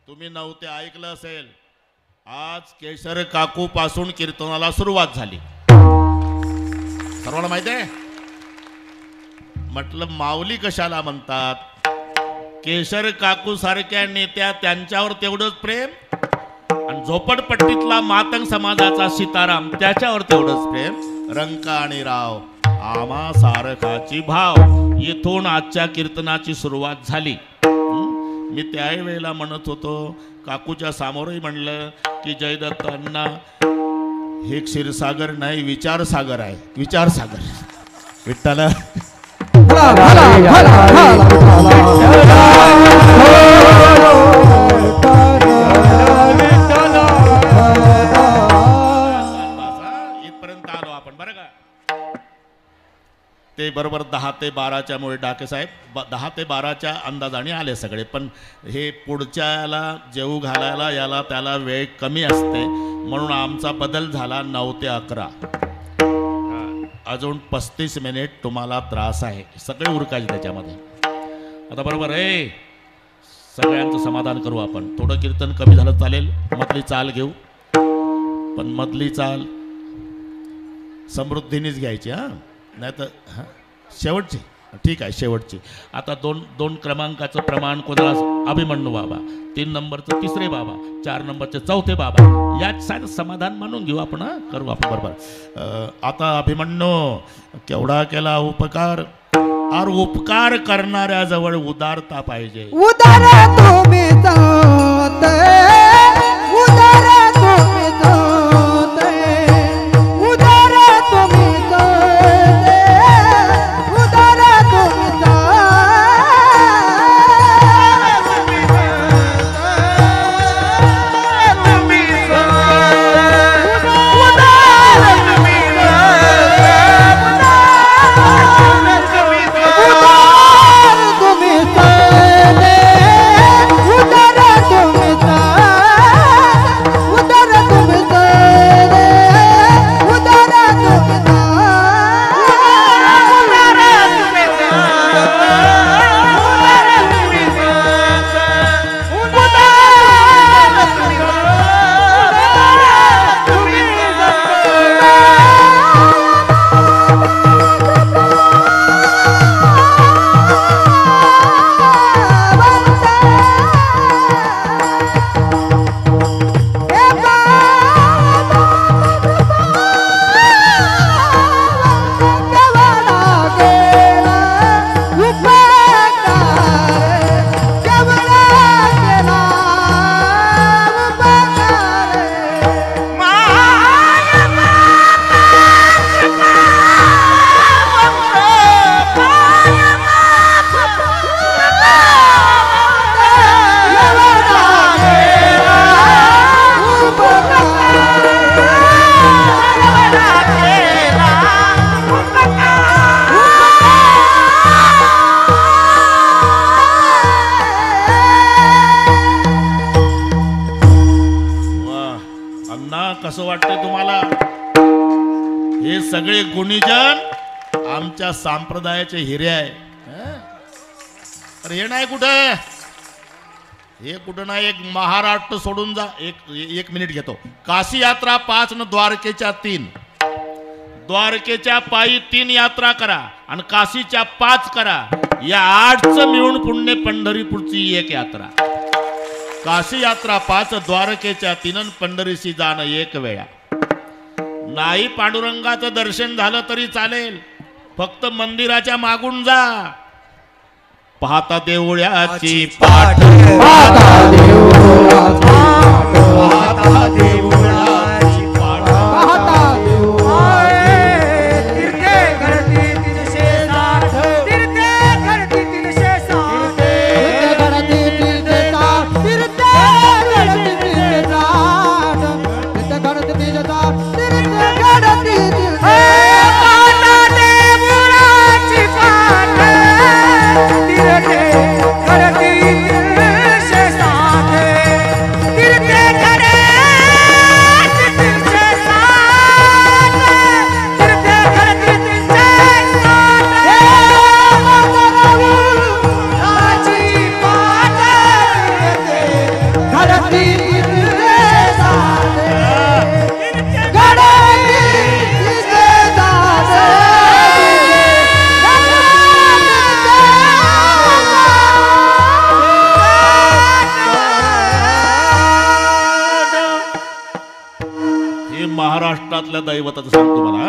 तुम्ही नव्हते ऐकलं असेल, आज केशर काकू पासून कीर्तनाला सुरुवात झाली. सर्वांना माहिती आहे. म्हटलं माऊली कशाला म्हणतात. केशर काकू सारख्या नेत्या त्यांच्यावर तेवढंच प्रेम, आणि झोपडपट्टीतला मातंग समाजाचा सीताराम त्याच्यावर तेवढंच प्रेम. रंका आणि राव आम्हा सारखाची भाव. इथून आजच्या कीर्तनाची सुरुवात झाली. मी त्याही वेळेला म्हणत होतो, काकूच्या समोरही म्हणलं की जयदत्त अण्णा हे क्षीरसागर नाही विचारसागर आहे. विचारसागर विठ्ठल इथपर्यंत आलो आपण बरं का. ते बरोबर 10 ते 12च्या मुळे डाके साहेब 10 ते 12च्या अंदाजाने आले सगळे. पण हे पुढच्याला जेवू घालायला याला त्याला वेळ कमी असते, म्हणून आमचा बदल झाला 9 ते 11. अजून 35 मिनिट तुम्हाला त्रास आहे. सगळे उरकायचे त्याच्यामध्ये. आता बरोबर आहे, सगळ्यांचं समाधान करू आपण. थोडं कीर्तन कमी झालं चालेल, मधली चाल घेऊ, पण मधली चाल समृद्धीनेच घ्यायची. हां, नाही तर हां शेवटची ठीक आहे शेवटची. आता दोन क्रमांकाचं प्रमाण कोणाला अभिमन्यू बाबा, 3 नंबरचं तिसरे बाबा, 4 नंबरचे चौथे बाबा, याच सारं समाधान मानून घेऊ आपण. करू आपण बरोबर. आता अभिमन्यू केवढा केला उपकार. और उपकार करणाऱ्याजवळ उदारता पाहिजे. उदार तुम्ही जाते, उदार तुम्ही जाते, उदार तुम्ही जाते, उदार तुम्ही कसं वाटतंय तुम्हाला. हे सगळे गुणीजन आमच्या संप्रदायाचे हिरे आहे. अरे हे नाही कुठे हे कुठं ना एक महाराष्ट्र सोडून जा. एक मिनिट घेतो. काशी यात्रा 5 न द्वारकेच्या 3. द्वारकेच्या पायी 3 यात्रा करा आणि काशीच्या 5 करा. या 8चं मिळून पुण्य पंढरीपूरची 1 यात्रा. काशी यात्रा 5, द्वारकेच्या 3 आणि पंढरीशी जाणं 1 वेळा. नाही पांडुरंगाचं दर्शन झालं तरी चालेल, फक्त मंदिराच्या मागून जा. पाहता देवळ्याची पाठ, पाहता देवळाची पाहता देवळ्याची पाठ, पाहता तीर्थे घडती 360, तीर्थे घडती 360. घडती तिथे ताट, तीर्थे घडती तिथे ताट, तीर्थे घडती तिथे ताट, तीर्थे घडती तिथे पाहता देवळाची पाठ, तीर्थे घडती 360, तीर्थे घडती 360, तीर्थे घडती 360. घडती तिथे ताट, हे महाराष्ट्रातल्या दैवताचं सांगतो मला.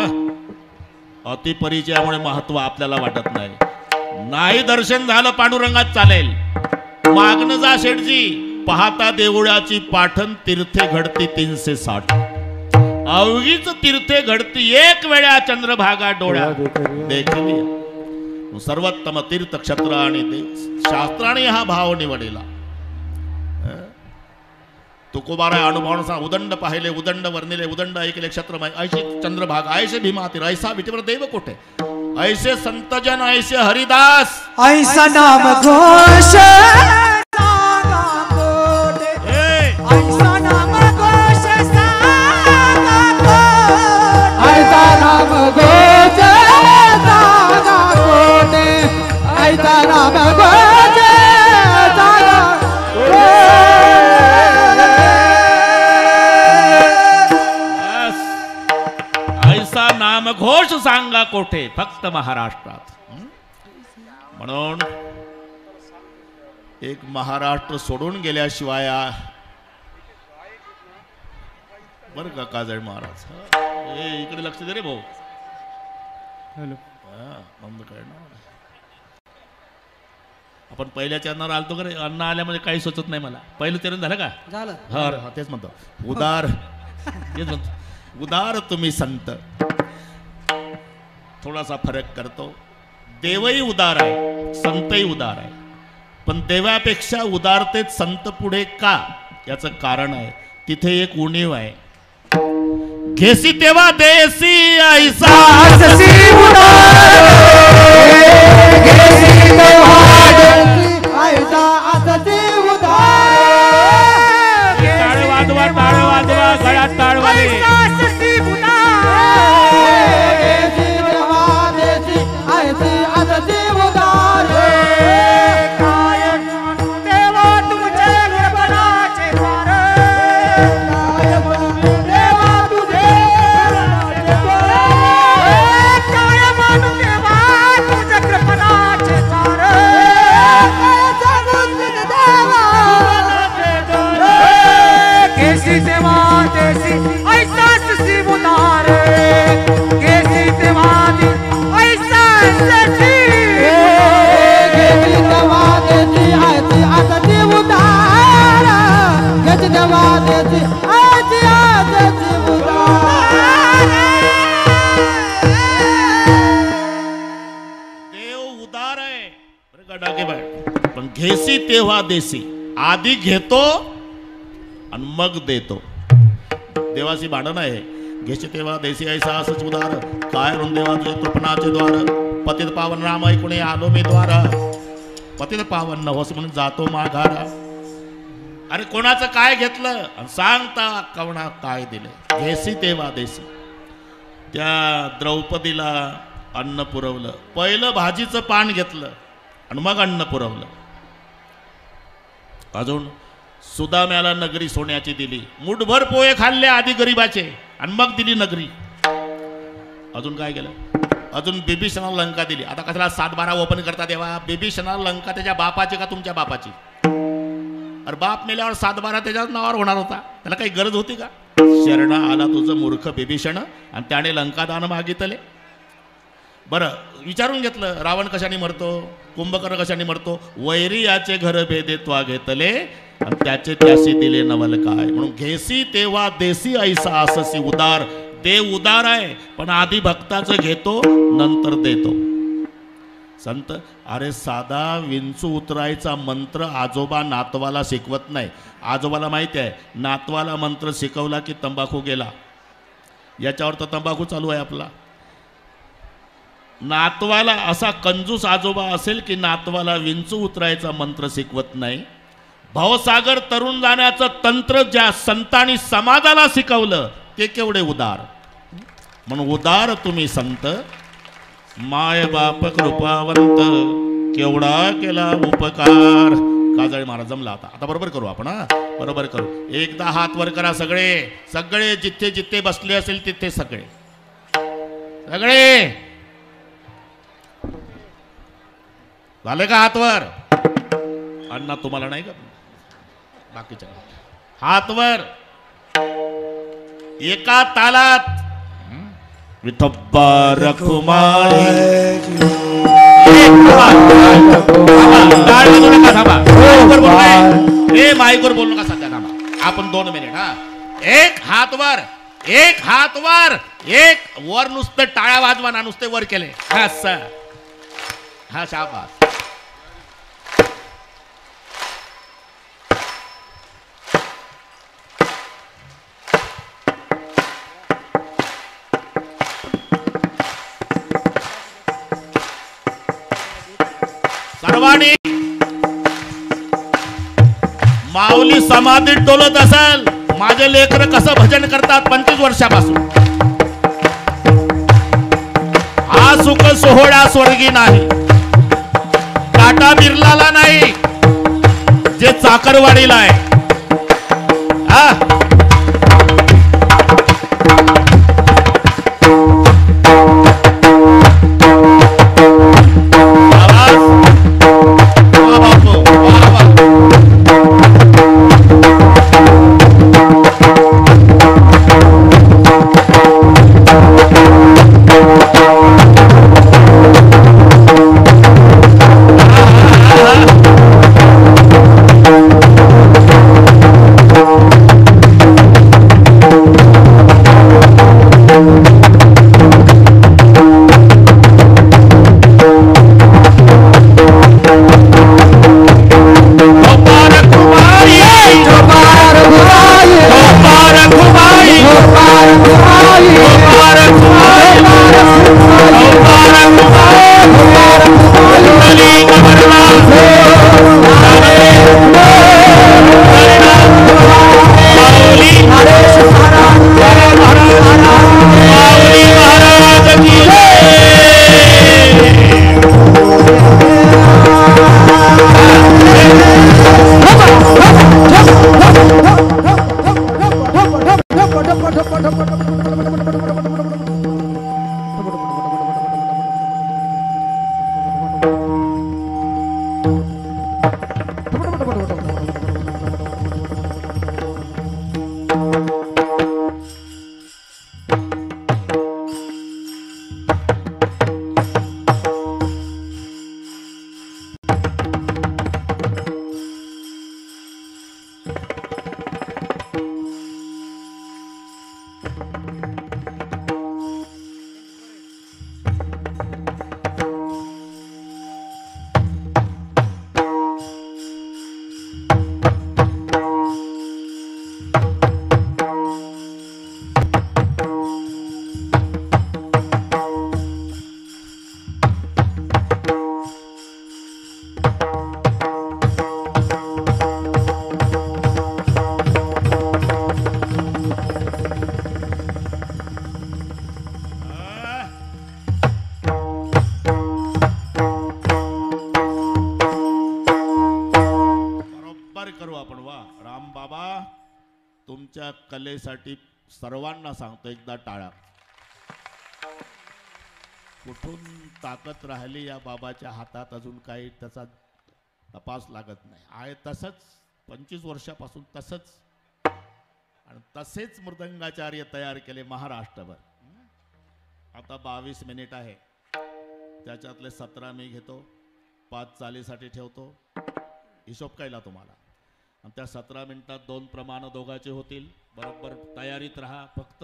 अतिपरिचयामुळे महत्व आपल्याला वाटत नाही. नाही दर्शन झालं पांडुरंगात चालेल, मागणं जा शेठजी. पाहता देवळाची पाठन, तीर्थे घडती 360. अवघीच तीर्थे घडती 1 वेळा, चंद्रभागा डोळ्या देखली. सर्वोत्तम तीर्थ क्षत्र आणि शास्त्राने हा भाव निवडला. तुकोबारा अनुभवान सांग. उदंड पाहिले, उदंड वर्णिले, उदंड ऐकले क्षत्रमय. ऐसे चंद्रभाग, ऐसे भीमातीर, ऐसा विठवर देव कोठे. ऐसे संतजन, ऐसे हरिदास. ऐसा नाम घोष ऐसा नाम घोष ऐसा नाम घोष सागा कोटे, ऐसा नाम घोष सागा बस. ऐसा नामघोष सांगा कोठे, फक्त महाराष्ट्रात. म्हणून एक महाराष्ट्र सोडून गेल्याशिवाय बर का काजळ महाराज. इकडे लक्ष दे रे भाऊ. बंद कर ना. आपण पहिल्या चरणावर आलतो का रे. अन्न आल्यामध्ये काही सुचत नाही मला. पहिलं चरण झालं का? झालं. हा तेच म्हणतो. उदार तेच म्हणतो. उदार तुम्ही संत. थोडासा फरक करतो. देवही उदार आहे, संतही उदार आहे, पण देवापेक्षा उदारतेत संत पुढे का, याचं कारण आहे. तिथे एक उणीव आहे. घेसी तेव्हा देसी ऐसा अससी ऐसा असते उदार. टाळ वाजवा, टाळ वाजवा, गळ्यात टाळ वाजवा. पण घेसी तेव्हा देसी. आधी घेतो आणि मग देतो. देवाची भांडण आहे. घेसी तेव्हा देसी ऐसा असच उदार. काय रुंदेवा तुझे तृपणाचे द्वार. पतित पावन राम ऐकुणे आलो मी द्वार. पतित पावन नवस म्हणून जातो माघारा. अरे कोणाचं काय घेतलं आणि सांगता कवणा काय दिलं. घेसी तेव्हा देसी. त्या द्रौपदीला अन्न पुरवलं. पहिलं भाजीचं पान घेतलं आणि मग अन्न पुरवलं. अजून सुदाम्याला नगरी सोन्याची दिली, मुठभर पोहे खाल्ले आधी गरीबाचे आणि मग दिली नगरी. अजून काय केलं? अजून बिभीषणाला लंका दिली. आता कशाला 7-12 ओपन करता देवा? बिभीषणाला लंका त्याच्या बापाची का तुमच्या बापाची? अरे बाप मेल्यावर 7-12 त्याच्याच नावावर होणार होता, त्याला काही गरज होती का? शरण आला तुझं मूर्ख बिभीषण आणि त्याने लंका दान मागितले. बरं विचारून घेतलं रावण कशाने मरतो, कुंभकर्ण कशाने मरतो? वैरी याचे घर भेदेत्वा घेतले आणि त्याचे त्याशी दिले नवल काय. म्हणून घेसी तेव्हा देसी ऐसा अससी उदार. देव उदार आहे पण आधी भक्ताचं घेतो नंतर देतो. संत अरे साधा विंचू उतरायचा मंत्र आजोबा नातवाला शिकवत नाही. आजोबाला माहिती आहे नातवाला मंत्र शिकवला की तंबाखू गेला. याच्यावर तर तंबाखू चालू आहे आपला. नातवाला असा कंजूस आजोबा असेल की नातवाला विंचू उतरायचा मंत्र शिकवत नाही. भवसागर तरुण जाण्याचं तंत्र ज्या संतांनी समाजाला शिकवलं ते केवढे उदार. म्हणून उदार तुम्ही संत. माय बाप कृपावंत केवढा केला उपकार. काजळे महाराज जमला. आता बरोबर करू आपण. बरोबर करू. एकदा हात वर करा सगळे. सगळे जिथे जिथे बसले असेल तिथे सगळे सगळे झाले का हात वर? अण्णा तुम्हाला नाही का? बाकीच्या हात वर. एका तालात विठोबा रखुमाई. माईकवर बोलू नका सध्या. थांबा आपण 2 मिनिट. एक हात वर, एक हात वर, एक वर. नुसतं टाळ्या वाजवा ना, नुसते वर केले. हा शाबास. सर्वांनी माऊली समाधीत डोलत असेल. माझे लेकर कसं भजन करतात 25 वर्षापासून. हा सुख सोहळा स्वर्गी नाही, टाटा बिर्लाला नाही, जे चाकरवाडीला आहे. तुमच्या कलेसाठी सर्वांना सांगतो एकदा टाळा. कुठून ताकद राहिली या बाबाच्या हातात अजून काही त्याचा तपास लागत नाही. आहे तसंच 25 वर्षापासून तसंच आणि तसेच मृदंगाचार्य तयार केले महाराष्ट्रभर. आता 22 मिनिट आहे, त्याच्यातले 17 मी घेतो, 5 चालीसाठी ठेवतो. हिशोब कायला तुम्हाला. आणि त्या 17 मिनिटात 2 प्रमाण दोघांचे होतील. बरोबर तयारीत राहा, फक्त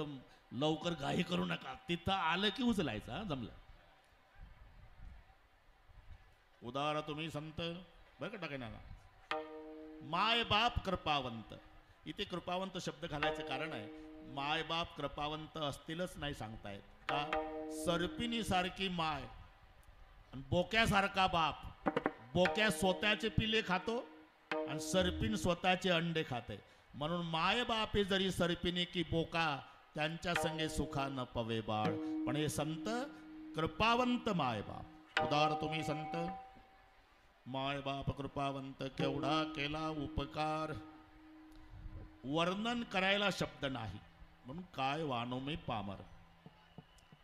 लवकर घाई करू नका. तिथं आलं की उचलायचं. जमलं. उदाहरण तुम्ही संत बरं का टाकाय ना, माय बाप कृपावंत. इथे कृपावंत शब्द घालायचं कारण आहे, माय बाप कृपावंत असतीलच नाही सांगतायत का. सर्पिणी सारखी माय आणि बोक्यासारखा बाप. बोक्या स्वतःचे पिले खातो आणि सर्पिन स्वतःचे अंडे खाते. म्हणून माय बापे जरी सर्पिणी की बोका, त्यांच्या संगे सुखा न पवे बाळ. पण हे संत कृपावंत माय बाप. उदाहरण तुम्ही संत माय बाप कृपावंत केवढा केला उपकार. वर्णन करायला शब्द नाही, म्हणून काय वानो मी पामर.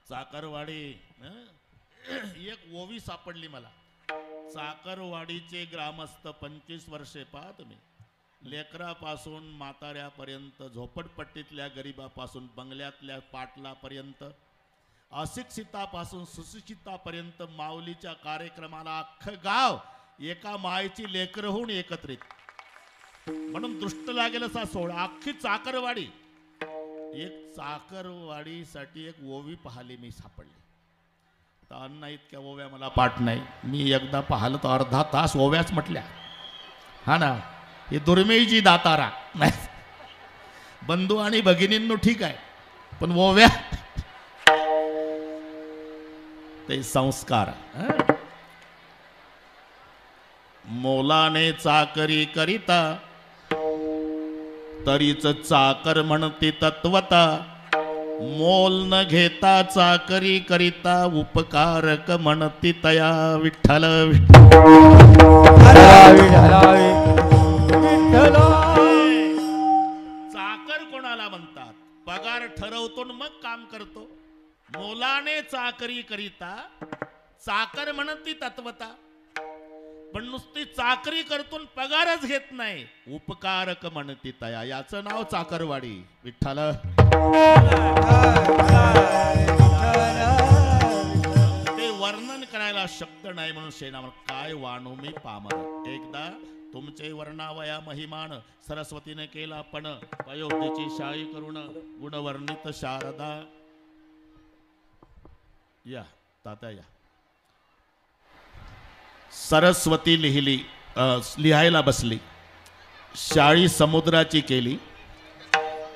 चाकरवाडी एक ओवी सापडली मला. चाकरवाडीचे ग्रामस्थ 25 वर्षे पहा तुम्ही, लेकरापासून म्हाताऱ्यापर्यंत, झोपडपट्टीतल्या गरीबापासून बंगल्यातल्या पाटलापर्यंत, अशिक्षितापासून सुशिक्षितापर्यंत माऊलीच्या कार्यक्रमाला अख्खं गाव एका मायची लेकरं होऊन एकत्रित. म्हणून दृष्ट लागेल असा सोहळा. अख्खी चाकरवाडी. एक चाकरवाडीसाठी एक ओवी पाहिली मी सापडली. तर अण्णा इतक्या ओव्या मला पाठ नाही. मी एकदा पाहिलं तर अर्धा तास ओव्याच म्हटल्या. हा ना, हे दुर्मिळजी दातारा नाही. बंधू आणि भगिनींनो ठीक आहे, पण ओव्या ते संस्कार. मोलाने चाकरी करिता तरीच चाकर म्हणती तत्वता. मोल न घेता चाकरी करिता उपकारक म्हणती तया. विठ्ठल चाकर कोणाला म्हणतात? पगार ठरवतो मग काम करतो. मोलाने चाकरी करिता चाकर म्हणती तत्वता. पण नुसती चाकरी करतून पगारच घेत नाही, उपकारक म्हणती तया. याचं नाव चाकरवाडी. विठ्ठल ते वर्णन करायला शब्द नाही, म्हणून शेणावर काय वाणू मी पामर. एकदा तुमचे वर्णावया महिमान सरस्वतीने केला पण. अयोध्येची शाही करुण गुणवर्णित शारदा. या तात्या या. सरस्वती लिहायला बसली. शाळी समुद्राची केली.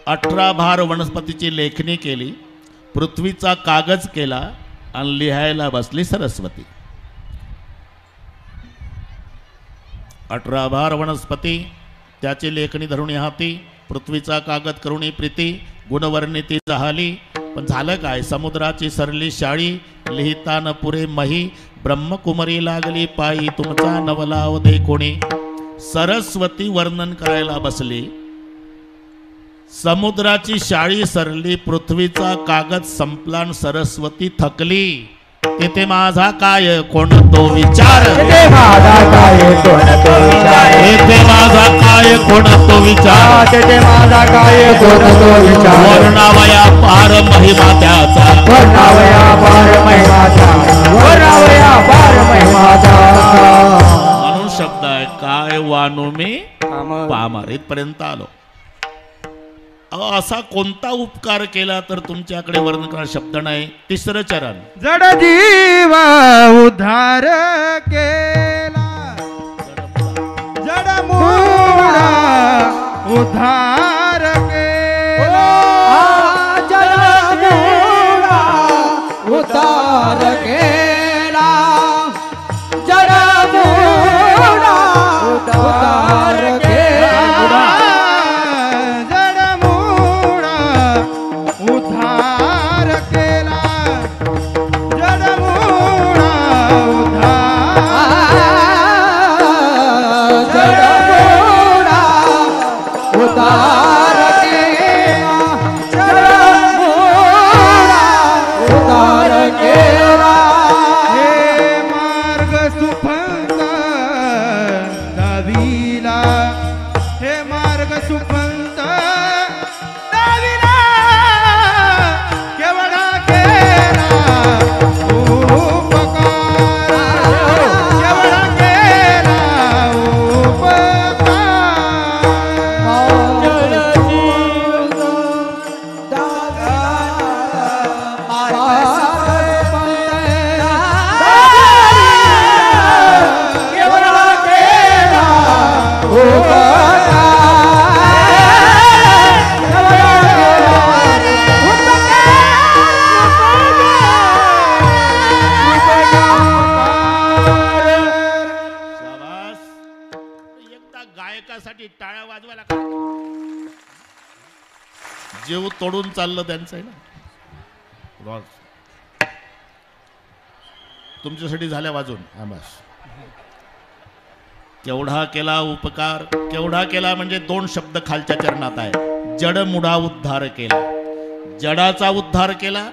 18 भार वनस्पतीची लेखणी केली. पृथ्वीचा कागज केला आणि लिहायला बसली सरस्वती. 18 भार वनस्पती त्याची लेखणी धरून हाती. पृथ्वीचा कागद करुणी प्रीती. गुणवर्णिती जहाली. पण झालं काय? समुद्राची सरली शाळी लिहिता न पुरे मही. ब्रह्मकुमारी लागली पायी तुमचा नवलाव दे कोणी. सरस्वती वर्णन करायला बसली. समुद्राची शाळी सरली, पृथ्वीचा कागद संपला आणि सरस्वती थकली. तेथे माझा काय कोण तो विचार. तेथे माझा काय कोण तो विचार. तेथे माझा काय कोण तो विचार. तेथे माझा काय कोण तो विचार. वर्णावया पार महिमा त्याचा. वर्णावया पार महिमा त्याचा. वर्णावया पार महिमा त्याचा. म्हणून शब्द आहे काय वानू मी पामर. इथपर्यंत आलो. असा कोणता उपकार केला तर तुमच्याकडे वर्णन करा शब्द नाही. तिसरं चरण. जड जीव उद्धार केला. जड मूळा उद्धार केला. जड मूळा उद्धार केला. जड मूळा उद्धार केला. उद्धार केला. जडमूळा उद्धार. जडमूळा उद्धार उद्धार केला जडमुडा उद्धार केला हे मार्ग सुपंथ दाविला हे मार्ग सुपंथ दाविला केवढा केला उपकार केवढा केला शाबास. एकदा गायकासाठी टाळ्या वाजवायला का? जीव तोडून चाललं त्यांचं आहे ना. रॉस. तुमच्यासाठी झाल्या वाजून आमास. केवढा केला उपकार केवढा केला म्हणजे दोन शब्द खालच्या चरणात आहे. जड मुडा उद्धार केला. जडाचा उद्धार केला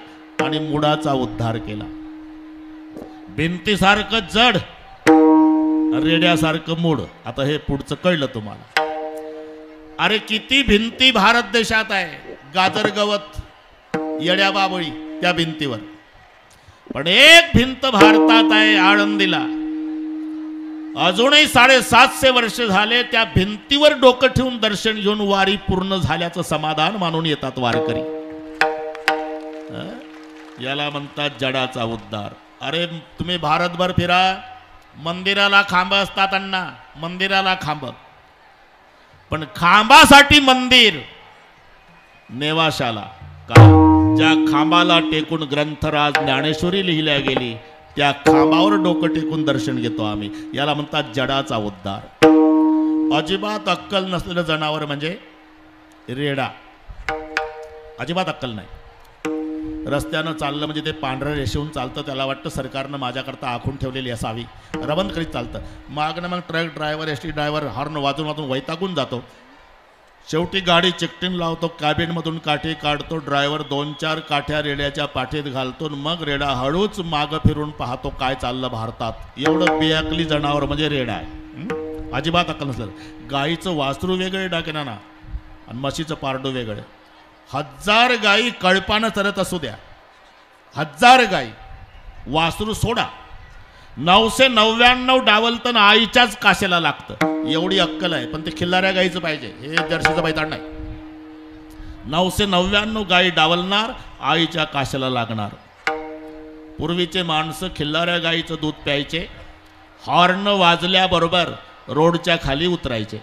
आणि मुडाचा उद्धार केला. भिंतीसारखं जड रेड्यासारखं मूड. आता हे पुढचं कळलं तुम्हाला. अरे किती भिंती भारत देशात आहे. गाजर गवत येड्या बाबळी त्या भिंतीवर. पण एक भिंत भारतात आहे आळंदीला. अजूनही 750 वर्ष झाले त्या भिंतीवर डोकं ठेवून दर्शन घेऊन वारी पूर्ण झाल्याचं समाधान मानून येतात वारकरी. याला म्हणतात जडाचा उद्धार. अरे तुम्ही भारतभर फिरा. मंदिराला खांब असतात अण्णा. मंदिराला खांब. पण खांबासाठी मंदिर नेवाशाला का? ज्या खांबाला टेकून ग्रंथराज ज्ञानेश्वरी लिहिल्या गेली त्या खांबावर डोकं टेकून दर्शन घेतो आम्ही. याला म्हणतात जडाचा उद्धार. अजिबात अक्कल नसलेलं जनावर म्हणजे रेडा. अजिबात अक्कल नाही. रस्त्यानं चाललं म्हणजे ते पांढऱ्या रेषेहून चालतं. त्याला वाटतं सरकारनं माझ्याकरता आखून ठेवलेली असावी. रवंत करीत चालतं. मागणं मग truck driver S T driver horn वाजून वाजून वैतागून जातो. शेवटी गाडी चिकटीन लावतो. कॅबिनमधून काठी काढतो. ड्रायव्हर 2-4 काठ्या रेड्याच्या पाठीत घालतो. मग रेडा हळूच मागं फिरून पाहतो काय चाललं भारतात. एवढं बेअकली जनावर म्हणजे रेडा आहे. अजिबात अक्कल नसलं. गाईचं वासरू वेगळे डाकेना ना आणि म्हशीचं पारडं वेगळं. 1000 गाई कळपानं चरत असू द्या. 1000 गाई वासरू सोडा. 999 डावलतं आईच्याच काशेला लागतं. एवढी अक्कल आहे. पण ते खिल्लाऱ्या गाईचं पाहिजे. हे जर्सीचं बैताड नाही. 999 गाई डावलणार आईच्या काशेला लागणार. पूर्वीचे माणसं खिल्लाऱ्या गाईचं दूध प्यायचे. हॉर्न वाजल्याबरोबर रोडच्या खाली उतरायचे.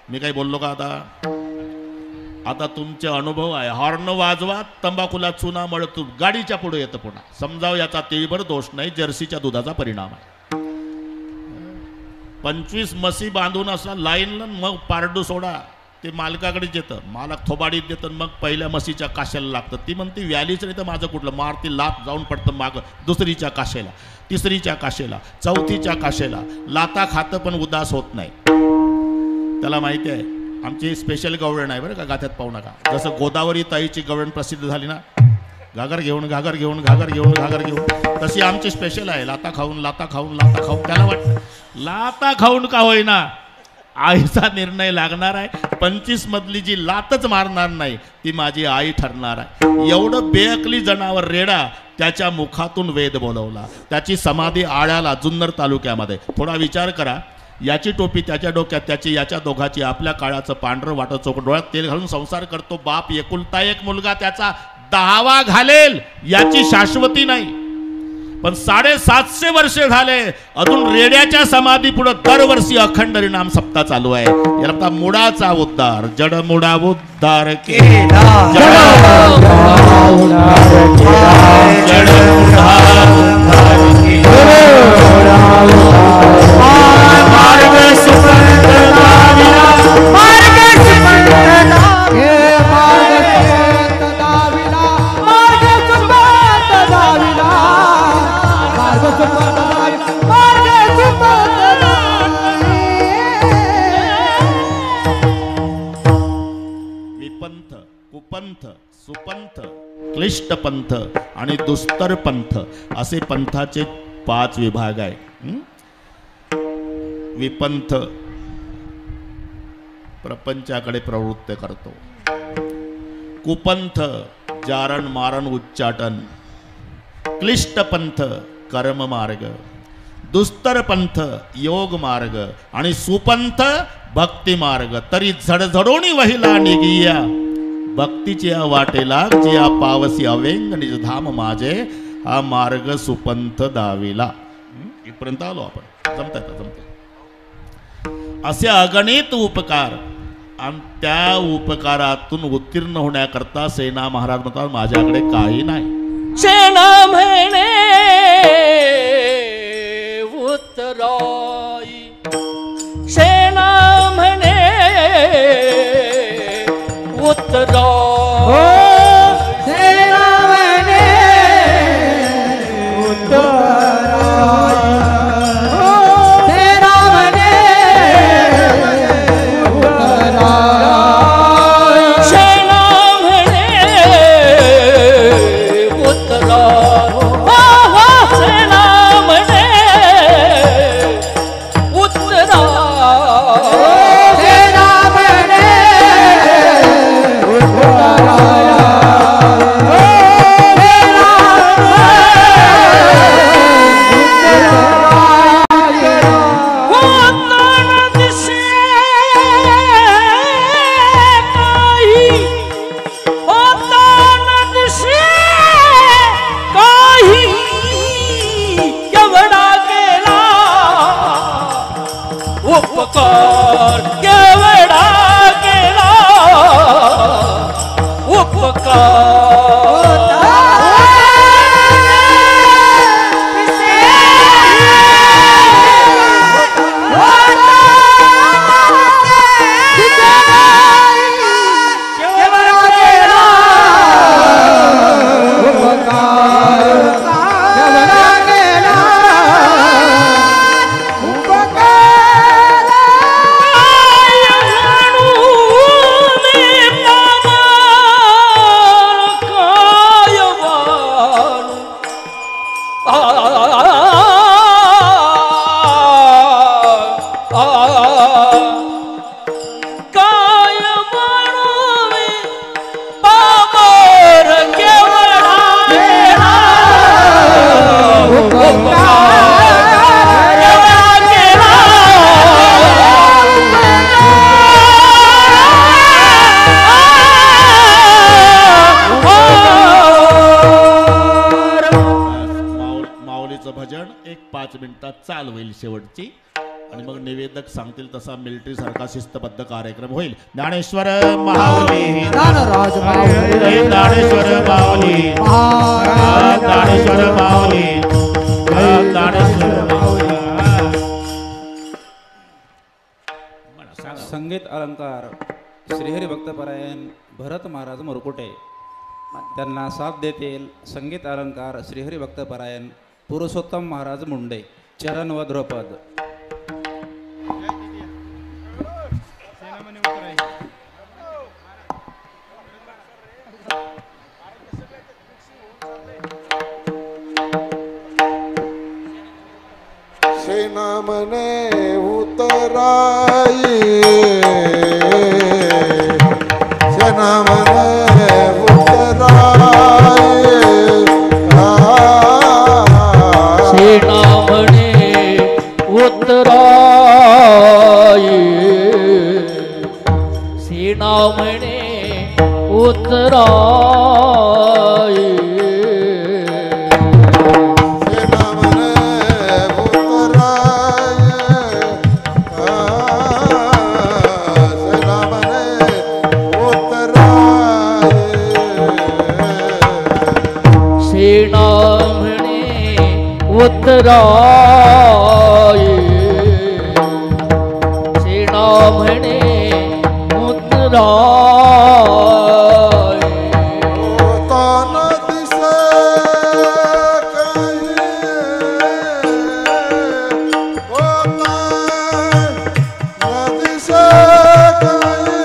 मी काही बोललो का आता? आता तुमचे अनुभव आहे. हॉर्न वाजवा. तंबाखूला चुना मळतो. गाडीच्या पुढे येतं पुन्हा. समजाव याचा तिळभर दोष नाही. जर्सीच्या दुधाचा परिणाम आहे. 25 म्हशी बांधून असला लाईनला मग पारडू सोडा. ते मालकाकडेच येतं. मालक थोबाडीत देतं. मग पहिल्या म्हशीच्या काशेला लागतं. ती म्हणते व्यालीच नाही तर माझं कुठलं. मारती लाप जाऊन पडतं मागं. दुसरीच्या काशेला, तिसरीच्या काशेला, चौथीच्या काशेला. लाता खातं पण उदास होत नाही. त्याला माहिती आहे आमची स्पेशल गवळण आहे बरं का. गाथ्यात पाहू नका. जसं गोदावरी ताईची गवळण प्रसिद्ध झाली ना. घागर घेऊन घागर घेऊन घागर घेऊन घागर घेऊन. तशी आमची स्पेशल आहे. लाता खाऊन लाता खाऊन लाता खाऊन. त्याला वाटतं लाता खाऊन का होईना आईचा निर्णय लागणार आहे. 25 मधली जी लातच मारणार नाही ती माझी आई ठरणार आहे. एवढं बेअकली जनावर रेडा. त्याच्या मुखातून वेद बोलवला. त्याची समाधी आळ्याला जुन्नर तालुक्यामध्ये. थोडा विचार करा. याची टोपी त्याच्या डोक्यात. त्याची याच्या दोघाची. आपल्या काळाचं पांढरं वाटत चोख. डोळ्यात तेल घालून संसार करतो. बाप एकुलता एक मुलगा त्याचा 10वा घालेल याची शाश्वती नाही. पण 750 वर्षे झाले अजून रेड्याच्या समाधी पुढे दरवर्षी अखंड हरिनाम सप्ताह चालू आहे. याला म्हणतात मुडाचा उद्धार. जड मुडा उद्धार केला. विपंथ, सुपंथ, क्लिष्ट पंथ आणि दुस्तर पंथ असे पंथाचे 5 विभाग आहे. विपंथ प्रपंचाकडे प्रवृत्त करतो. कुपंथ जारण मारण उच्चाटन. क्लिष्ट पंथ कर्म मार्ग. दुस्तर पंथ योग मार्ग आणि सुपंथ भक्ती मार्ग. तरी झडझडोनी वहिला निगिया भक्तीच्या वाटेला जिया पावसी अवेंग निज धाम माझे हा मार्ग सुपंथ दाविला. इथपर्यंत आलो आपण. जमत असे अगणित उपकार आणि त्या उपकारातून उत्तीर्ण होण्याकरता सेना महाराज म्हणतात माझ्याकडे काही नाही. सेना म्हणे उत्तराई, सेना म्हणे उत्तराई. उपकार केवढा केला उपकार. चाल होईल शेवटची आणि मग निवेदक सांगतील तसा मिलिटरी सारखा शिस्तबद्ध कार्यक्रम होईल. ज्ञानेश्वर माऊली, ज्ञानराज माऊली, ज्ञानेश्वर माऊली, ज्ञानेश्वर माऊली, ज्ञानेश्वर माऊली. संगीत अलंकार श्रीहरी भक्तपरायण भरत महाराज मुरकुटे त्यांना साथ देतील. संगीत अलंकार श्रीहरी भक्तपरायण पुरुषोत्तम महाराज मुंडे. चरण व ध्रुपद. सेना मने उतराई, सेना मने उतराई, सेना म्हणे उत्तराई, सेना म्हणे उत्तराई. सेना म्हणे उत्तराई, सेना म्हणे उत्तराई. तान दिसे काही, तान दिसे काही,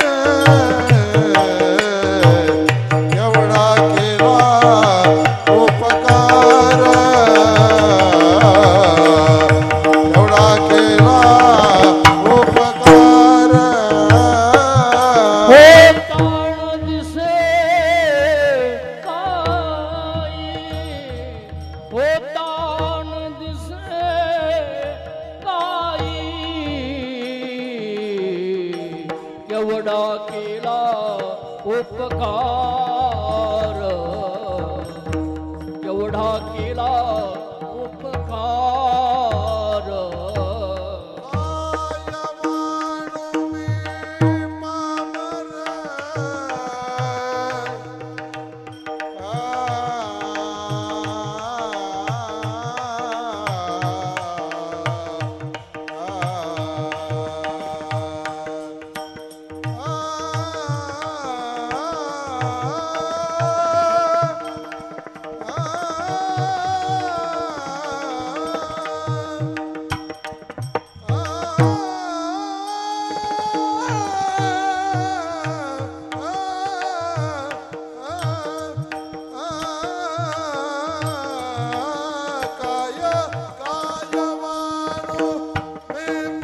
एवढा केला उपकार, एवढा केला उपकार. आयवाणू मी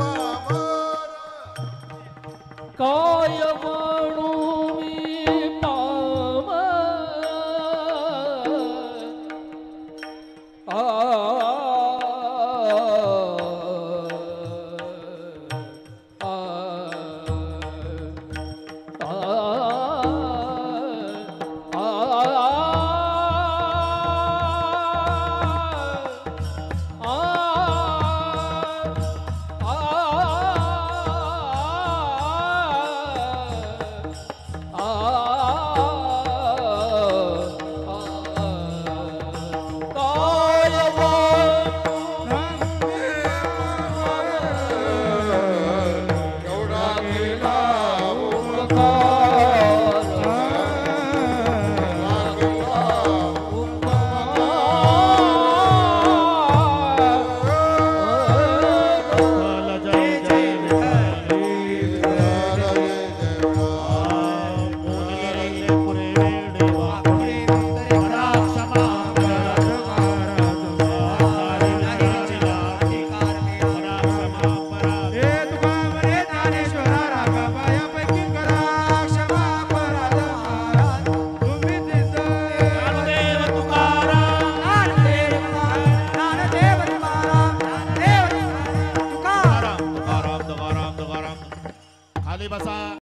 पामर. काय म्हणू मी पामर. खाली बसा.